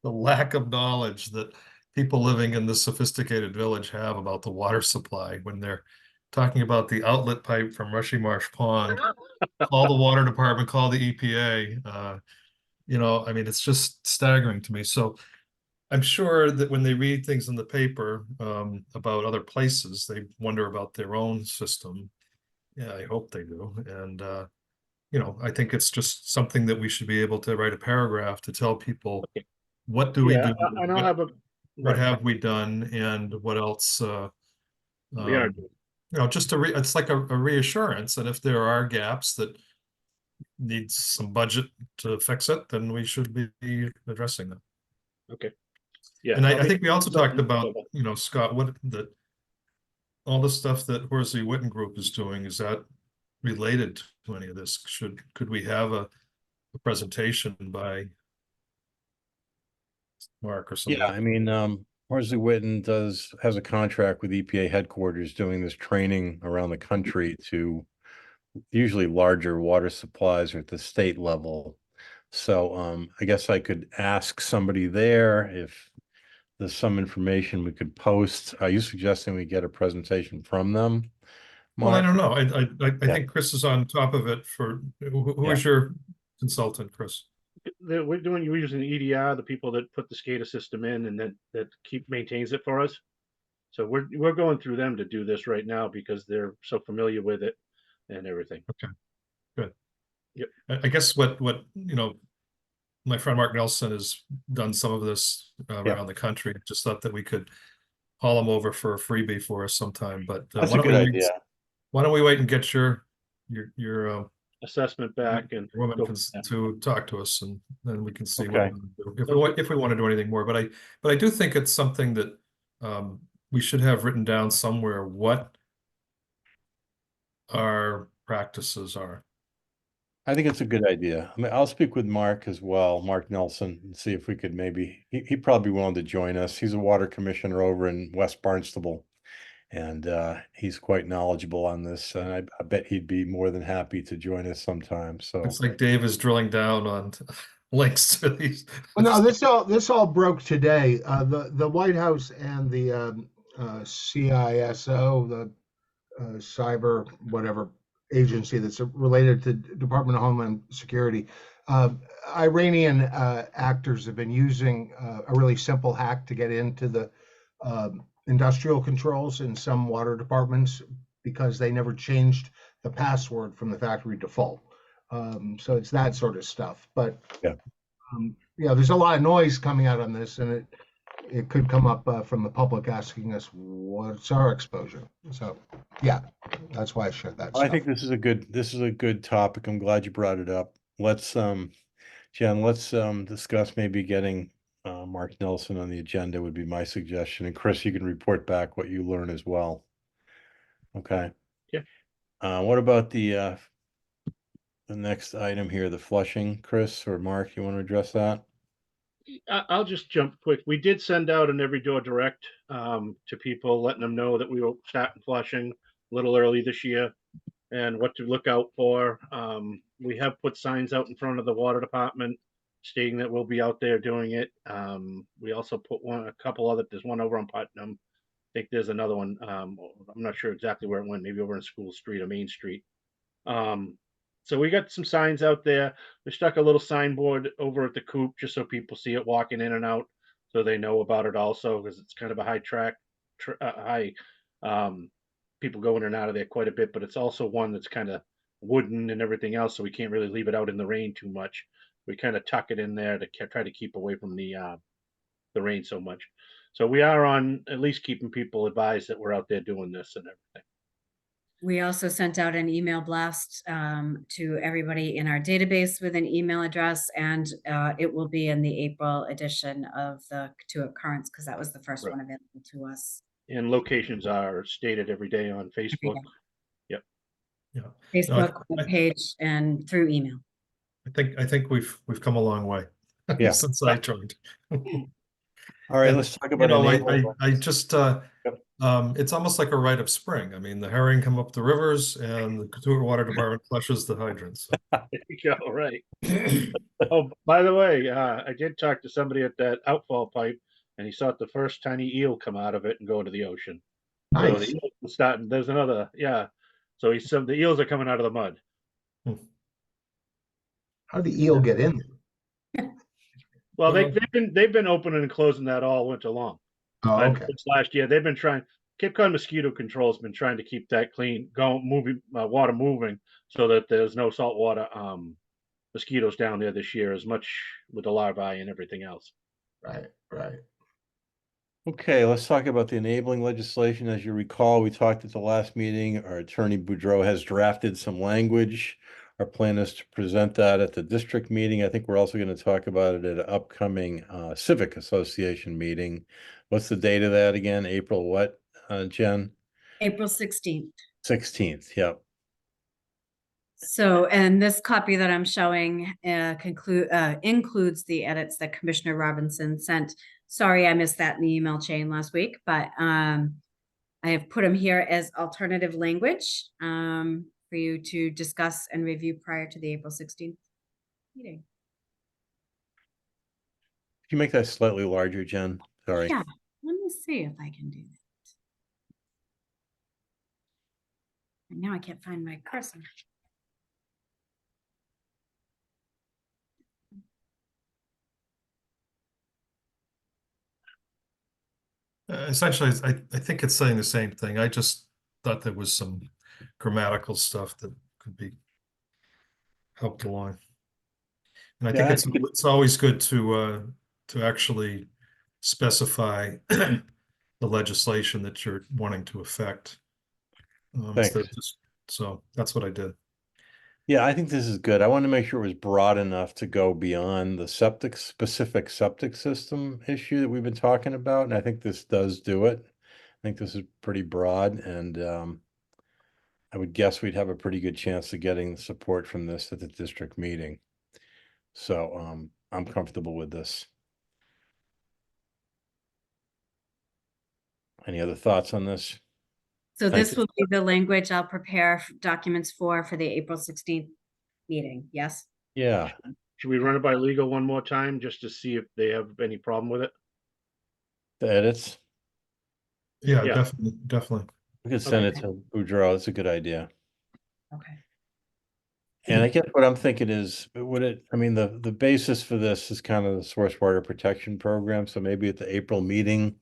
the lack of knowledge that people living in this sophisticated village have about the water supply when they're talking about the outlet pipe from Rushy Marsh Pond. Call the water department, call the EPA. I mean, it's just staggering to me. So I'm sure that when they read things in the paper about other places, they wonder about their own system. Yeah, I hope they do. And, I think it's just something that we should be able to write a paragraph to tell people, Okay. what do we Yeah, do? and I'll have a What right. have we done and what else? We are Just it's like a reassurance. And if there are gaps that need some budget to fix it, then we should be addressing them. okay. Yeah, And I'll I be- think we also talked about, Okay. Scott, all the stuff that Horsley Witten Group is doing, is that related to any of this? Could we have a presentation by Mark or something? Yeah, I mean, Horsley Witten has a contract with EPA headquarters doing this training around the country to usually larger water supplies or at the state level. So I guess I could ask somebody there if there's some information we could post. Are you suggesting we get a presentation from them? Well, I Mark? don't know. I Yeah. think Chris is on top of it who Yeah. is your consultant, Chris? we're using EDR, the people that put the SCADA system in and that maintains it for us. So we're going through them to do this right now because they're so familiar with it and everything. Okay, good. Yep. I guess what my friend Mark Nelson has done some of this around the country. Just thought that we could haul him over for a freebie for us sometime. But That's a good idea. why don't we wait and get your Assessment back and woman go can, from there. to talk to us, and then we can see Okay. what if we want to do anything more. But I do think it's something that we should have written down somewhere what our practices are. I think it's a good idea. I mean, I'll speak with Mark as well, Mark Nelson, and see if we could maybe, he'd probably be willing to join us. He's a water commissioner over in West Barnstable. And he's quite knowledgeable on this. And I bet he'd be more than happy to join us sometime. So It's like Dave is drilling down on links to these. Well, no, this all broke today. The White House and the CISO, the cyber whatever agency that's related to Department of Homeland Security, Iranian actors have been using a really simple hack to get into the industrial controls in some water departments because they never changed the password from the factory default. So it's that sort of stuff. But there's a lot of noise coming out on this, and it could come up from the public asking us what's our exposure. So yeah, that's why I shared that. I think this is a good topic. I'm glad you brought it up. Let's Jen, let's discuss maybe getting Mark Nelson on the agenda would be my suggestion. And Chris, you can report back what you learn as well. Okay. Yeah. What about the next item here, the flushing? Chris or Mark, you want to address that? I'll just jump quick. We did send out an every door direct to people, letting them know that we will start flushing a little early this year and what to look out for. We have put signs out in front of the water department stating that we'll be out there doing it. We also put there's one over on Putnam. I think there's another one. I'm not sure exactly where it went, maybe over in School Street or Main Street. So we got some signs out there. We stuck a little signboard over at the coop just so people see it walking in and out, so they know about it also, because it's kind of a high people go in and out of there quite a bit, but it's also one that's kind of wooden and everything else, so we can't really leave it out in the rain too much. We kind of tuck it in there to try to keep away from the rain so much. So we are on at least keeping people advised that we're out there doing this and everything. We also sent out an email blast to everybody in our database with an email address, and it will be in the April edition of the To Occurrence, because that was the first one available to us. And locations are stated every day on Facebook. Yep. Yeah. Facebook page and through email. I think we've come a long way since I joined. All right, let's talk about I just it's almost like a rite of spring. I mean, the herring come up the rivers and the Katuah Water Department flushes the hydrants. There you go, right. Oh, by the way, I did talk to somebody at that outfall pipe, and he saw the first tiny eel come out of it and go into the ocean. Nice. So the eels are starting, there's another, so he said the eels are coming out of the mud. How did the eel get in there? Well, they've been opening and closing that all winter long. Oh, okay. This last year, they've been trying. Cape Cod Mosquito Control has been trying to keep that clean, water moving, so that there's no saltwater mosquitoes down there this year, as much with the larvae and everything else. Right. Okay, let's talk about the enabling legislation. As you recall, we talked at the last meeting. Our attorney Boudreau has drafted some language. Our plan is to present that at the district meeting. I think we're also going to talk about it at an upcoming civic association meeting. What's the date of that again? April what, Jen? April 16th. 16th, yep. So, and this copy that I'm showing includes the edits that Commissioner Robinson sent. Sorry, I missed that in the email chain last week, but I have put them here as alternative language for you to discuss and review prior to the April 16th meeting. Can you make that slightly larger, Jen? Sorry. Yeah, let me see if I can do that. And now I can't find my cursor. Essentially, I think it's saying the same thing. I just thought there was some grammatical stuff that could be helped along. And I think Yeah, it's always good to actually specify the legislation that you're wanting to affect. Instead of thanks. just, so that's what I did. Yeah, I think this is good. I want to make sure it was broad enough to go beyond the specific septic system issue that we've been talking about, and I think this does do it. I think this is pretty broad, and I would guess we'd have a pretty good chance of getting support from this at the district meeting. So I'm comfortable with this. Any other thoughts on this? So Thank this you. will be the language I'll prepare documents for the April 16th meeting, yes? Yeah, Should we run it by legal one more time just to see if they have any problem with it? the edits. Yeah, Yeah. definitely. We could send it Okay. to Boudreaux. It's a good idea. Okay. And I guess what I'm thinking is, I mean, the basis for this is kind of the source water protection program. So maybe at the April meeting,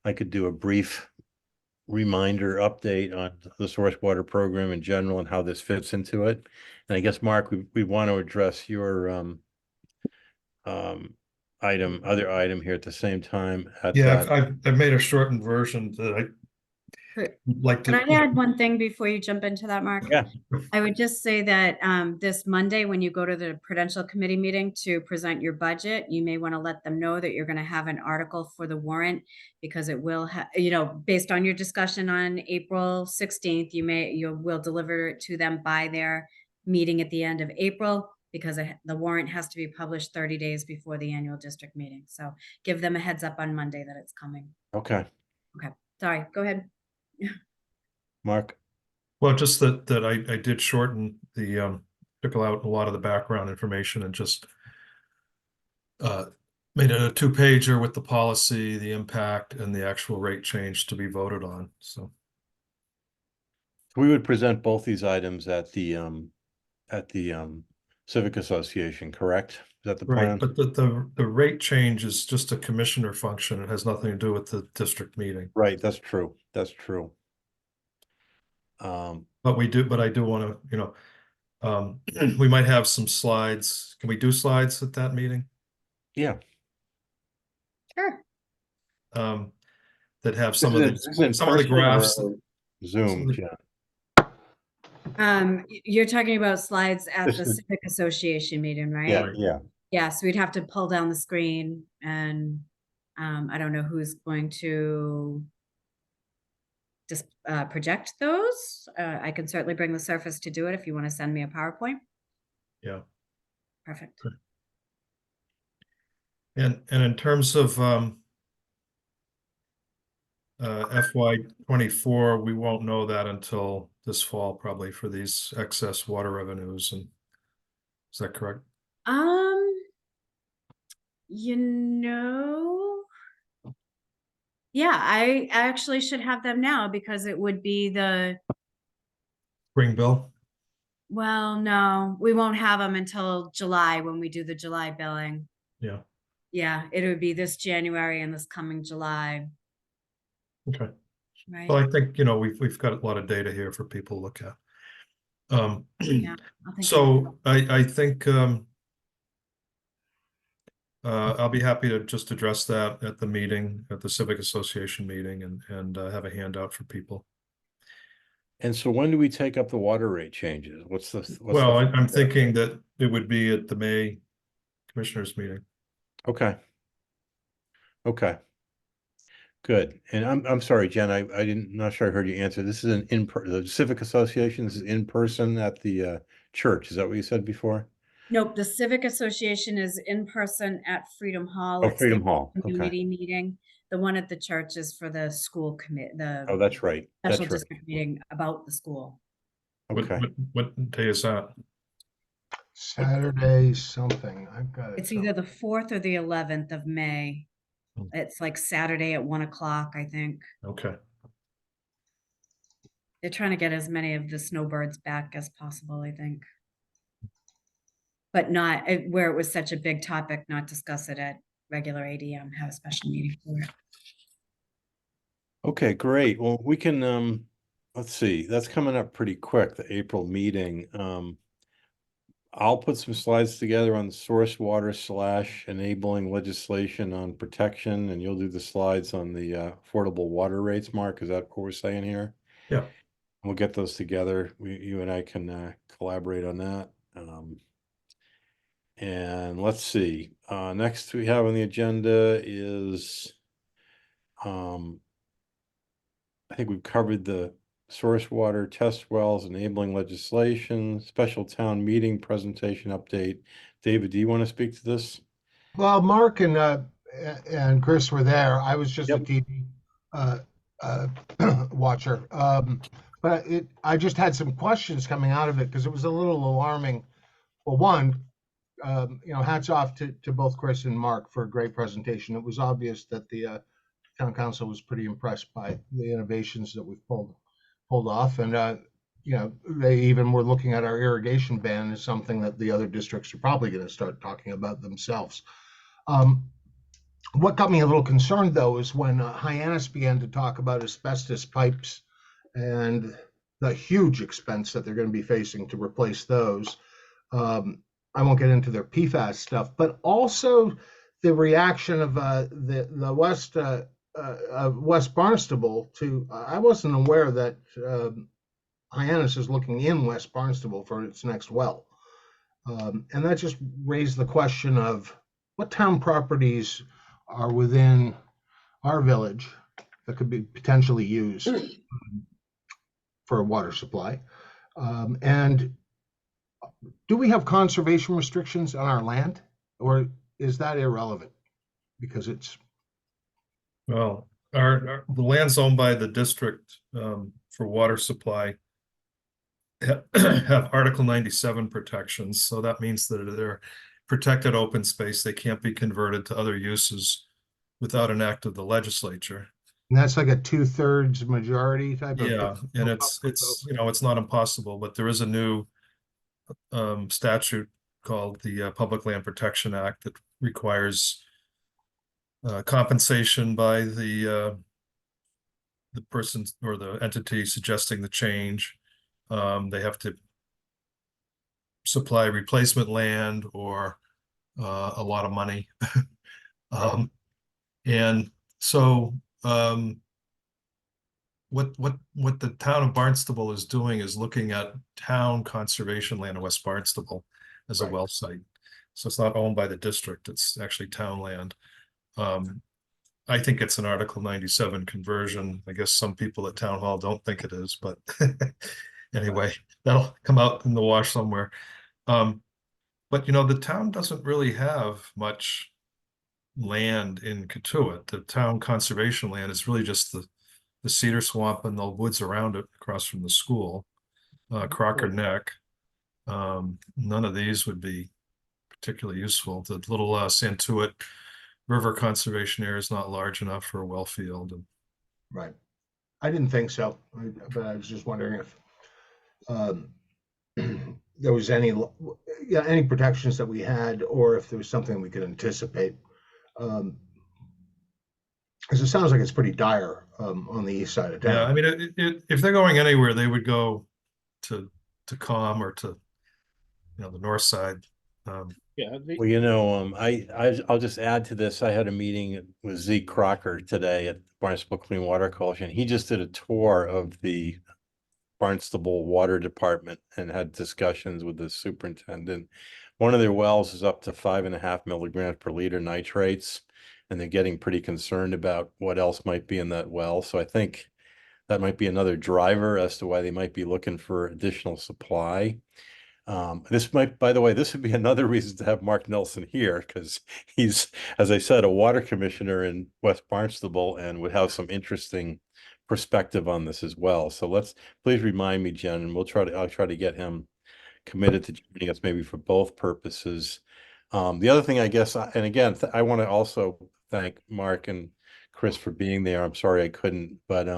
I could do a brief reminder update on the source water program in general and how this fits into it. And I guess, Mark, we want to address your other item here at the same time at Yeah, that. I've made a shortened version that I Could like could to. I add one thing before you jump into that, Mark? Yeah, I would just say that this Monday, when you go to the Prudential Committee meeting to present your budget, you may want to let them know that you're going to have an article for the warrant, because it will have, based on your discussion on April 16th, you will deliver it to them by their meeting at the end of April, because the warrant has to be published 30 days before the annual district meeting. So give them a heads up on Monday that it's coming. okay, Okay, sorry, go ahead. Mark. Well, just that I did shorten took out a lot of the background information and just made it a 2-pager with the policy, the impact, and the actual rate change to be voted on. So We would present both these items at the Civic Association, correct? Is that the plan? right, but the rate change is just a commissioner function. It has nothing to do with the district meeting. Right, that's true. That's true. But I do want to, we might have some slides. Can we do slides at that meeting? Yeah. Sure. That have some of This is in some of the person graphs. or Zoom, the- yeah. You're talking about slides at This the is- Civic Association meeting, right? Yeah, yeah. Yeah, so we'd have to pull down the screen, and I don't know who's going to just project those. I can certainly bring the Surface to do it if you want to send me a PowerPoint. Yeah. Perfect. And in terms of FY24, we won't know that until this fall, probably, for these excess water revenues. And is that correct? Yeah, I actually should have them now, because it would be Spring bill? well, no, we won't have them until July, when we do the July billing. Yeah. Yeah, it would be this January and this coming July, Okay. right? Well, I think, we've got a lot of data here for people to look at. Yeah, I'll think of it. So I think I'll be happy to just address that at the meeting, at the Civic Association meeting, and have a handout for people. And so when do we take up the water rate changes? Well, I'm thinking that it would be at the May Commissioners meeting. Okay. Okay. Good. And I'm sorry, Jen, not sure I heard you answer. This is the Civic Association, this is in person at the church. Is that what you said before? Nope, the Civic Association is in person at Freedom Hall. Oh, It's the Freedom Hall. Okay. Community meeting. The one at the church is for the school commit, Oh, that's right. That's special right. district meeting about the school. Okay. What day is that? Saturday something. I've got it. It's either the 4th or the 11th of May. Hmm. It's like Saturday at 1 o'clock, I think. Okay. They're trying to get as many of the snowbirds back as possible, I think. But not where it was such a big topic, not discuss it at regular ADM, have a special meeting for it. Okay, great. Well, we can, let's see, that's coming up pretty quick, the April meeting. I'll put some slides together on source water / enabling legislation on protection, and you'll do the slides on the affordable water rates, Mark. Is that what we're saying here? Yeah. We'll get those together. You and I can collaborate on that. And let's see, next we have on the agenda is, I think we've covered the source water test wells, enabling legislation, special town meeting presentation update. David, do you want to speak to this? Well, Mark and Chris were there. I was just a Yep. TV uh, uh, watcher. But I just had some questions coming out of it because it was a little alarming. Well, one, hats off to both Chris and Mark for a great presentation. It was obvious that the town council was pretty impressed by the innovations that we've pulled off, and they even were looking at our irrigation ban as something that the other districts are probably going to start talking about themselves. What got me a little concerned, though, is when Hyannis began to talk about asbestos pipes and the huge expense that they're going to be facing to replace those. I won't get into their PFAS stuff, but also the reaction of the West Barnstable to. I wasn't aware that Hyannis is looking in West Barnstable for its next well, and that just raised the question of what town properties are within our village that could be potentially used for a water supply, and do we have conservation restrictions on our land, or is that irrelevant because it's Well, the land's owned by the district for water supply have Article 97 protections, so that means that they're protected open space. They can't be converted to other uses without an act of the legislature. and that's like a 2/3 majority type of Yeah, and it's it's not impossible, but there is a new statute called the Public Land Protection Act that requires compensation by the person or the entity suggesting the change. They have to supply replacement land or a lot of money. And so what the town of Barnstable is doing is looking at town conservation land in West Barnstable as a Right. well site. So it's not owned by the district, it's actually town land. I think it's an Article 97 conversion. I guess some people at town hall don't think it is, but anyway, that'll come out in the wash somewhere. But the town doesn't really have much land in Katuitt. The town conservation land is really just the cedar swamp and the woods around it across from the school, Crocker Neck. None of these would be particularly useful. The little Santuit River Conservation Area is not large enough for a well field. right. I didn't think so, but I was just wondering if there was any protections that we had, or if there was something we could anticipate. Because it sounds like it's pretty dire on the east side of town. Yeah, I mean, if they're going anywhere, they would go to Com or to the north side. Yeah, Well, I'll just add to this. I had a meeting with Zeke Crocker today at Barnstable Clean Water Coalition. He just did a tour of the Barnstable Water Department and had discussions with the superintendent. One of their wells is up to 5.5 milligrams per liter nitrates, and they're getting pretty concerned about what else might be in that well. So I think that might be another driver as to why they might be looking for additional supply. By the way, this would be another reason to have Mark Nelson here, because he's, as I said, a water commissioner in West Barnstable and would have some interesting perspective on this as well. So please remind me, Jen, and I'll try to get him committed to joining us maybe for both purposes. The other thing, I guess, and again, I want to also thank Mark and Chris for being there. I'm sorry I couldn't, but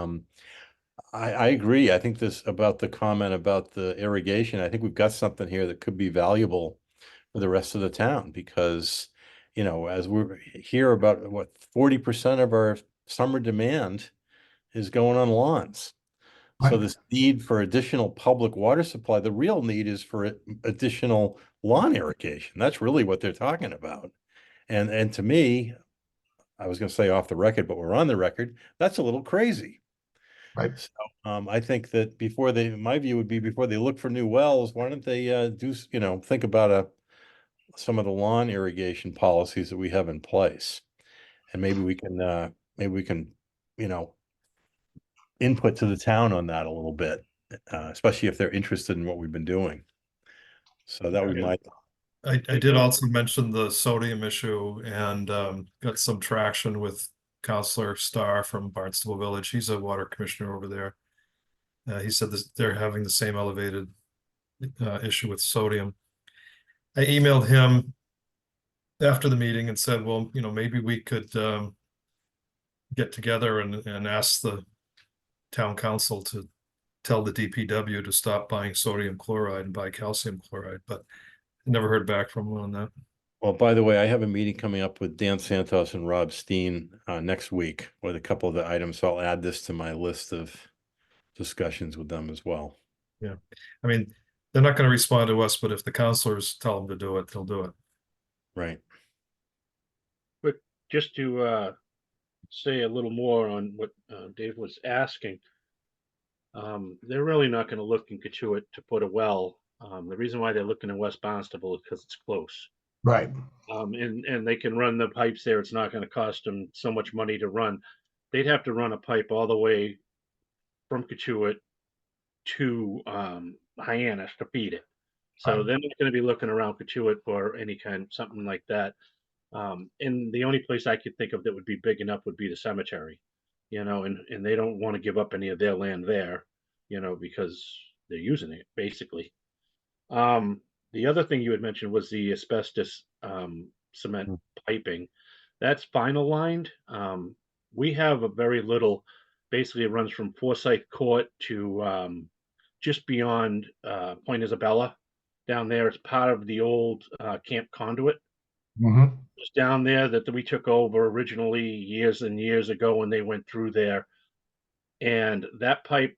I agree. I think about the comment about the irrigation. I think we've got something here that could be valuable for the rest of the town, because, as we hear about 40% of our summer demand is going on lawns. So Right. this need for additional public water supply, the real need is for additional lawn irrigation. That's really what they're talking about. And to me, I was going to say off the record, but we're on the record, that's a little crazy. Right. So I think that my view would be before they look for new wells, why don't they think about some of the lawn irrigation policies that we have in place, and maybe we can input to the town on that a little bit, especially if they're interested in what we've been doing. So that would be Yeah. my I did also mention the sodium issue and got some traction with Counselor Starr from Barnstable Village. He's a water commissioner over there. He said they're having the same elevated issue with sodium. I emailed him after the meeting and said, well, maybe we could get together and ask the town council to tell the DPW to stop buying sodium chloride and buy calcium chloride, but I never heard back from him on that. Well, by the way, I have a meeting coming up with Dan Santos and Rob Steen next week with a couple of the items. So I'll add this to my list of discussions with them as well. Yeah. I mean, they're not going to respond to us, but if the counselors tell them to do it, they'll do it. Right. But just to say a little more on what Dave was asking, they're really not going to look in Katuitt to put a well. The reason why they're looking in West Barnstable is because it's close. Right. And they can run the pipes there. It's not going to cost them so much money to run. They'd have to run a pipe all the way from Katuitt to Hyannis to feed it. So Right. they're not going to be looking around Katuitt for any something like that. And the only place I could think of that would be big enough would be the cemetery, and they don't want to give up any of their land there, because they're using it basically. The other thing you had mentioned was the asbestos cement piping. That's final lined. We have a very little, basically it runs from Forsyth Court to just beyond Point Isabella down there. It's part of the old Camp Conduit. Mm-hmm. It's down there that we took over originally years and years ago when they went through there. And that pipe,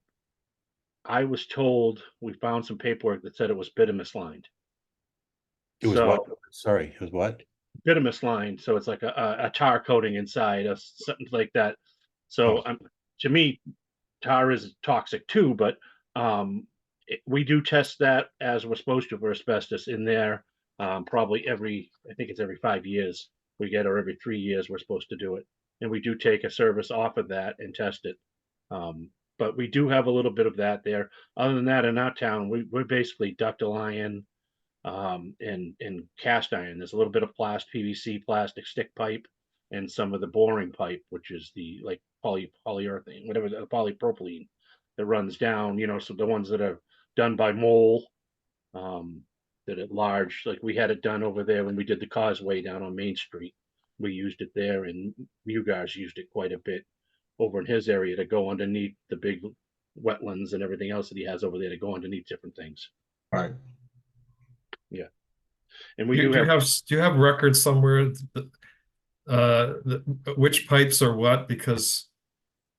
I was told, we found some paperwork that said it was bituminous lined. It was So what? Sorry, it was what? bituminous lined, so it's like a tar coating inside, or something like that. So to me, tar is toxic too, but we do test that as we're supposed to for asbestos in there. Probably I think it's every 5 years we get, or every 3 years we're supposed to do it. And we do take a service off of that and test it. But we do have a little bit of that there. Other than that, in our town, we're basically ductile iron and cast iron. There's a little bit of PVC plastic stick pipe, and some of the boring pipe, which is the like polyurethane, whatever, the polypropylene that runs down. So the ones that are done by mole, that at large, like we had it done over there when we did the causeway down on Main Street. We used it there, and you guys used it quite a bit over in his area to go underneath the big wetlands and everything else that he has over there to go underneath different things. Right. Yeah. And we do you have records somewhere which pipes are what? Because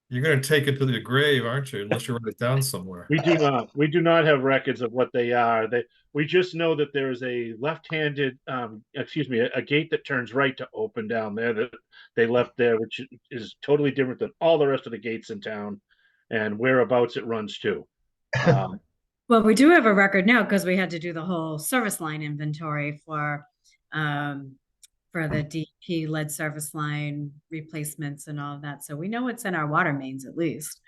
you're going to take it to the grave, aren't you? Unless you write it down somewhere. We do not have records of what they are. We just know that there is a left-handed, a gate that turns right to open down there that they left there, which is totally different than all the rest of the gates in town, and whereabouts it runs to. Well, we do have a record now because we had to do the whole service line inventory for the DP lead service line replacements and all of that. So we know what's in our water mains at least,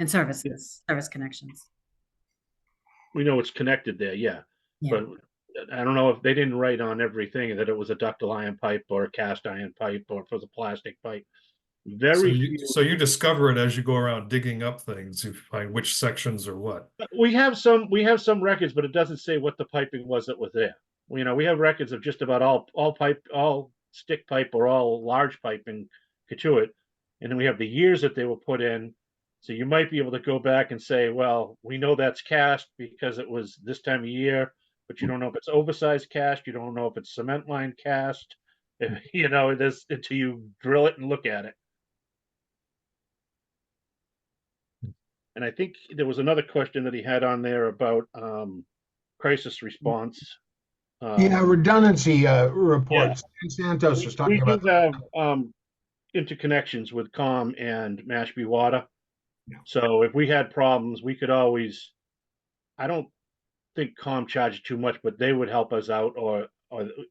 and service connections. We know it's connected there, yeah. But I don't know if they didn't write on everything that it was a ductile iron pipe or a cast iron pipe or if it was a plastic pipe. So you discover it as you go around digging up things. You find which sections are what. We have some records, but it doesn't say what the piping was that was there. We have records of just about all stick pipe or all large pipe in Katuitt, and then we have the years that they were put in. So you might be able to go back and say, well, we know that's cast because it was this time of year, but you don't know if it's oversized cast. You don't know if it's cement line cast. It is until you drill it and look at it. And I think there was another question that he had on there about crisis response. Yeah, redundancy Yeah. reports. Santos was We talking do about that. have interconnections with COM and Mashpee Water. Yeah. So if we had problems, we could always, I don't think COM charged too much, but they would help us out,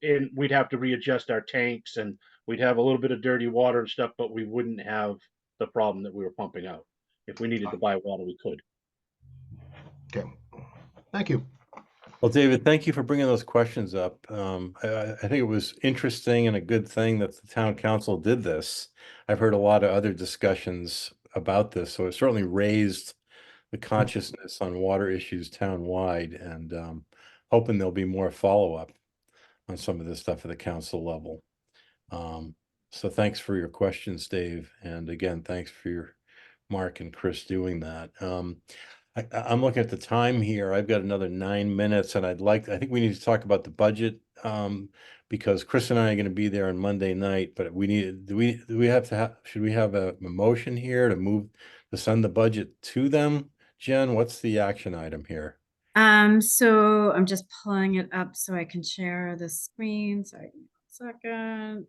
and we'd have to readjust our tanks, and we'd have a little bit of dirty water and stuff, but we wouldn't have the problem that we were pumping out. If we needed to buy water, we could. Okay. Thank you. Well, David, thank you for bringing those questions up. I think it was interesting and a good thing that the town council did this. I've heard a lot of other discussions about this, so it certainly raised the consciousness on water issues town-wide, and hoping there'll be more follow-up on some of this stuff at the council level. So thanks for your questions, Dave, and again, thanks for your Mark and Chris doing that. I'm looking at the time here. I've got another 9 minutes, and I think we need to talk about the budget, because Chris and I are going to be there on Monday night, but do we have to have, should we have a motion here to send the budget to them? Jen, what's the action item here? So I'm just pulling it up so I can share the screen. Sorry, 1 second.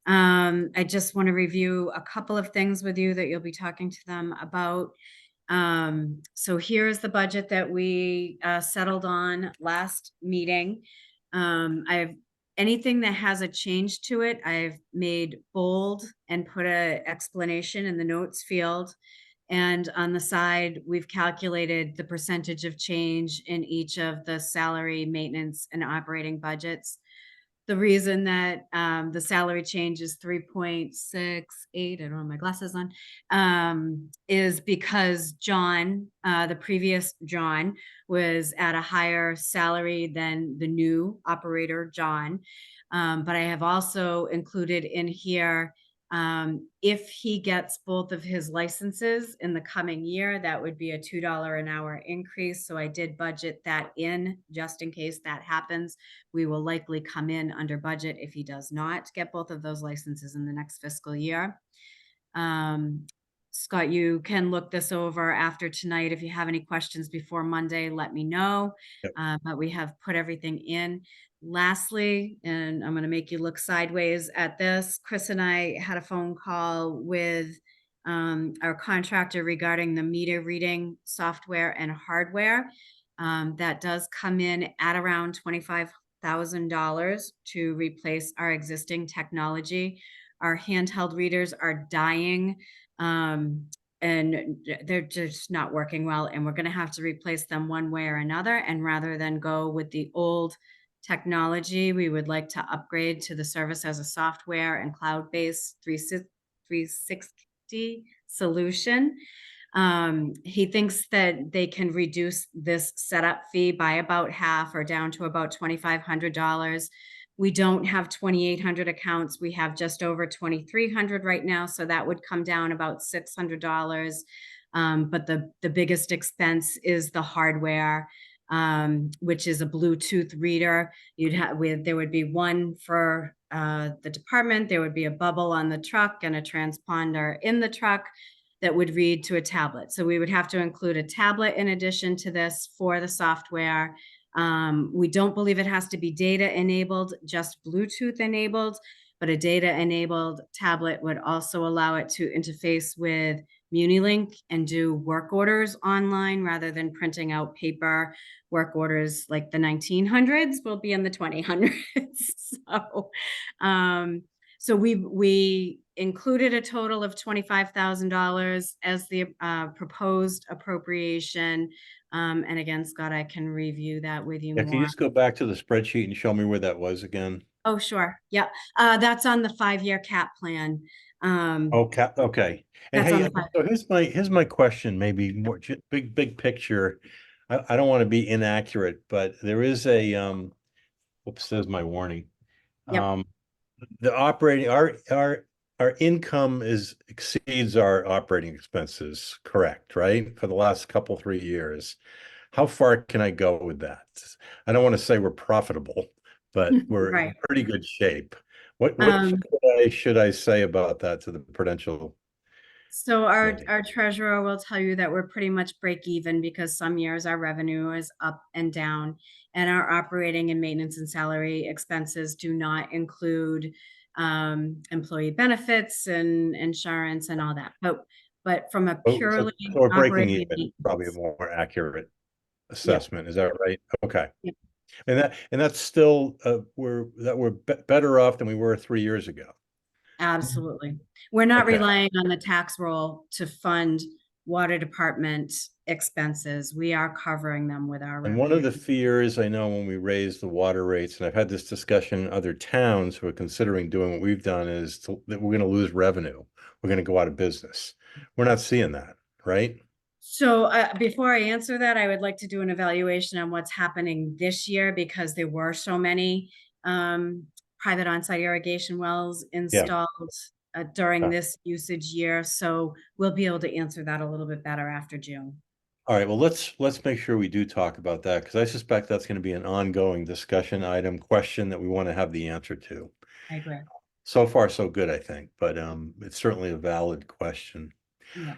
I just want to review a couple of things with you that you'll be talking to them about. So here's the budget that we settled on last meeting. Anything that has a change to it, I've made bold and put a explanation in the notes field. And on the side, we've calculated the percentage of change in each of the salary, maintenance, and operating budgets. The reason that the salary change is 3.68, I don't have my glasses on, is because John, the previous John, was at a higher salary than the new operator, John. But I have also included in here, if he gets both of his licenses in the coming year, that would be a $2 an hour increase. So I did budget that in just in case that happens. We will likely come in under budget if he does not get both of those licenses in the next fiscal year. Scott, you can look this over after tonight. If you have any questions before Monday, let me know. Yep. But we have put everything in. Lastly, and I'm going to make you look sideways at this, Chris and I had a phone call with our contractor regarding the meter reading software and hardware. That does come in at around $25,000 to replace our existing technology. Our handheld readers are dying, and they're just not working well, and we're going to have to replace them one way or another. And rather than go with the old technology, we would like to upgrade to the service as a software and cloud-based 360 solution. He thinks that they can reduce this setup fee by about half, or down to about $2,500. We don't have 2,800 accounts. We have just over 2,300 right now. So that would come down about $600. But the biggest expense is the hardware, which is a Bluetooth reader. There would be one for the department. There would be a bubble on the truck and a transponder in the truck that would read to a tablet. So we would have to include a tablet in addition to this for the software. We don't believe it has to be data enabled, just Bluetooth enabled, but a data enabled tablet would also allow it to interface with MuniLink and do work orders online rather than printing out paper work orders like the 1900s will be in the 2000s. So we included a total of $25,000 as the proposed appropriation. And again, Scott, I can review that with you more. Can you just go back to the spreadsheet and show me where that was again? Oh, sure. Yep. That's on the 5-year cap plan. Okay. And hey, so here's my question, maybe more big picture. I don't want to be inaccurate, but there is a oops, there's my warning. Yep. The operating our income exceeds our operating expenses, correct, right? For the last 3 years. How far can I go with that? I don't want to say we're profitable, but we're right. in pretty good shape. What should I say about that to the Prudential So our, Right. our treasurer will tell you that we're pretty much break even because some years our revenue is up and down. And our operating and maintenance and salary expenses do not include employee benefits and insurance and all that. But from a purely So we're breaking operating. even, probably a maintenance- more accurate assessment. Is that right? Okay. Yep. And that's still, we're better off than we were 3 years ago. Absolutely. We're not Okay. relying on the tax roll to fund water department expenses. We are covering them with our And one of the revenue. fears I know when we raise the water rates, and I've had this discussion in other towns who are considering doing what we've done, is that we're going to lose revenue. We're going to go out of business. We're not seeing that, right? So before I answer that, I would like to do an evaluation on what's happening this year because there were so many private on-site irrigation wells installed during Yeah. this usage year. So we'll be able to answer that a little bit better after June. All right, well, let's make sure we do talk about that because I suspect that's going to be an ongoing discussion item, question that we want to have the answer to. I agree. So far, so good, I think, but it's certainly a valid question. Yeah.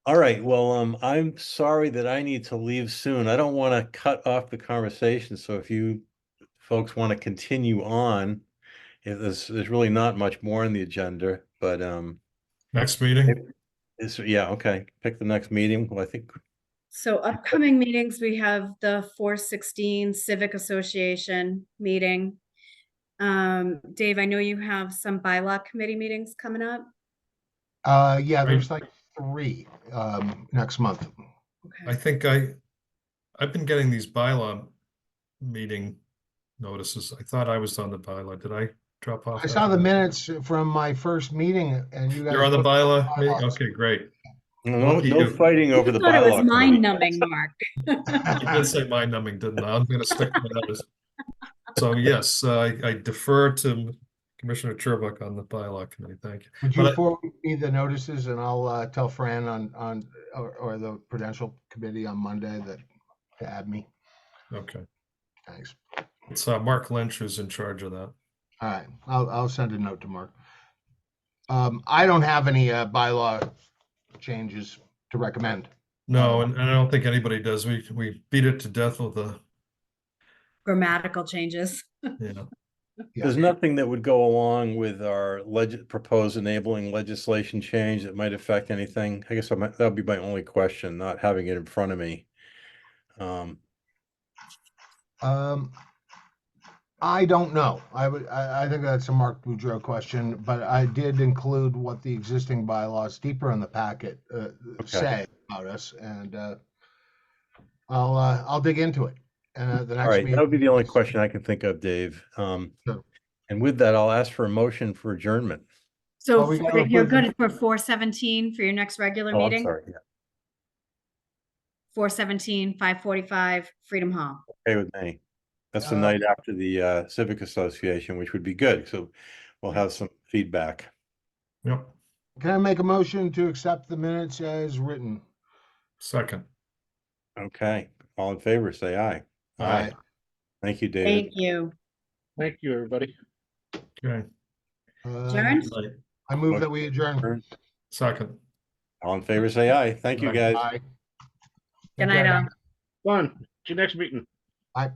All right, well, I'm sorry that I need to leave soon. I don't want to cut off the conversation, so if you folks want to continue on, there's really not much more on the agenda, but Next meeting? yeah, okay. Pick the next meeting. Well, I think So upcoming meetings, we have the 416 Civic Association meeting. Dave, I know you have some bylaw committee meetings coming up. Yeah, there's like 3 next month. Okay. I think I've been getting these bylaw meeting notices. I thought I was on the bylaw. Did I drop off? I saw the minutes from my first meeting and you guys. You're on the both- bylaw meeting? bylaws. Okay, great. no Lucky no you. fighting over the I thought it was bylaw committee. mind-numbing, Mark. You did say mind numbing, didn't I? I'm gonna stick with others. So yes, I defer to Commissioner Cherbuck on the bylaw committee. Thank you. Would you But forward me the notices and I'll tell Fran or the Prudential Committee on Monday that to add me. okay, Thanks. it's Mark Lynch who's in charge of that. All right, I'll send a note to Mark. I don't have any bylaw changes to recommend. No, and I don't think anybody does. We beat it to death with the, Grammatical changes. yeah. There's nothing that would go along with our proposed enabling legislation change that might affect anything. I guess that would be my only question, not having it in front of me. I don't know. I think that's a Mark Boudreau question, but I did include what the existing bylaws deeper in the packet say about us, and I'll dig into it. And the All next right, meeting. that would be the only question I can think of, Dave. And with that, I'll ask for a motion for adjournment. So Well, we gotta you're approve good for 417 for your next regular Oh, I'm meeting? sorry. Yeah, 417, 545, Freedom Hall. okay with me. That's the Uh, night after the Civic Association, which would be good. So we'll have some feedback. Yep, Can I make a motion to accept the minutes as written? second. Okay, all in favor, say aye. Aye. Thank you, David. Thank you. Thank you, everybody. Okay, Adjourned? right. I move that we adjourn. Second. All in favor, say aye. Thank you, Aye. guys. Aye. Good night, all. Fun. See you next meeting. Aye.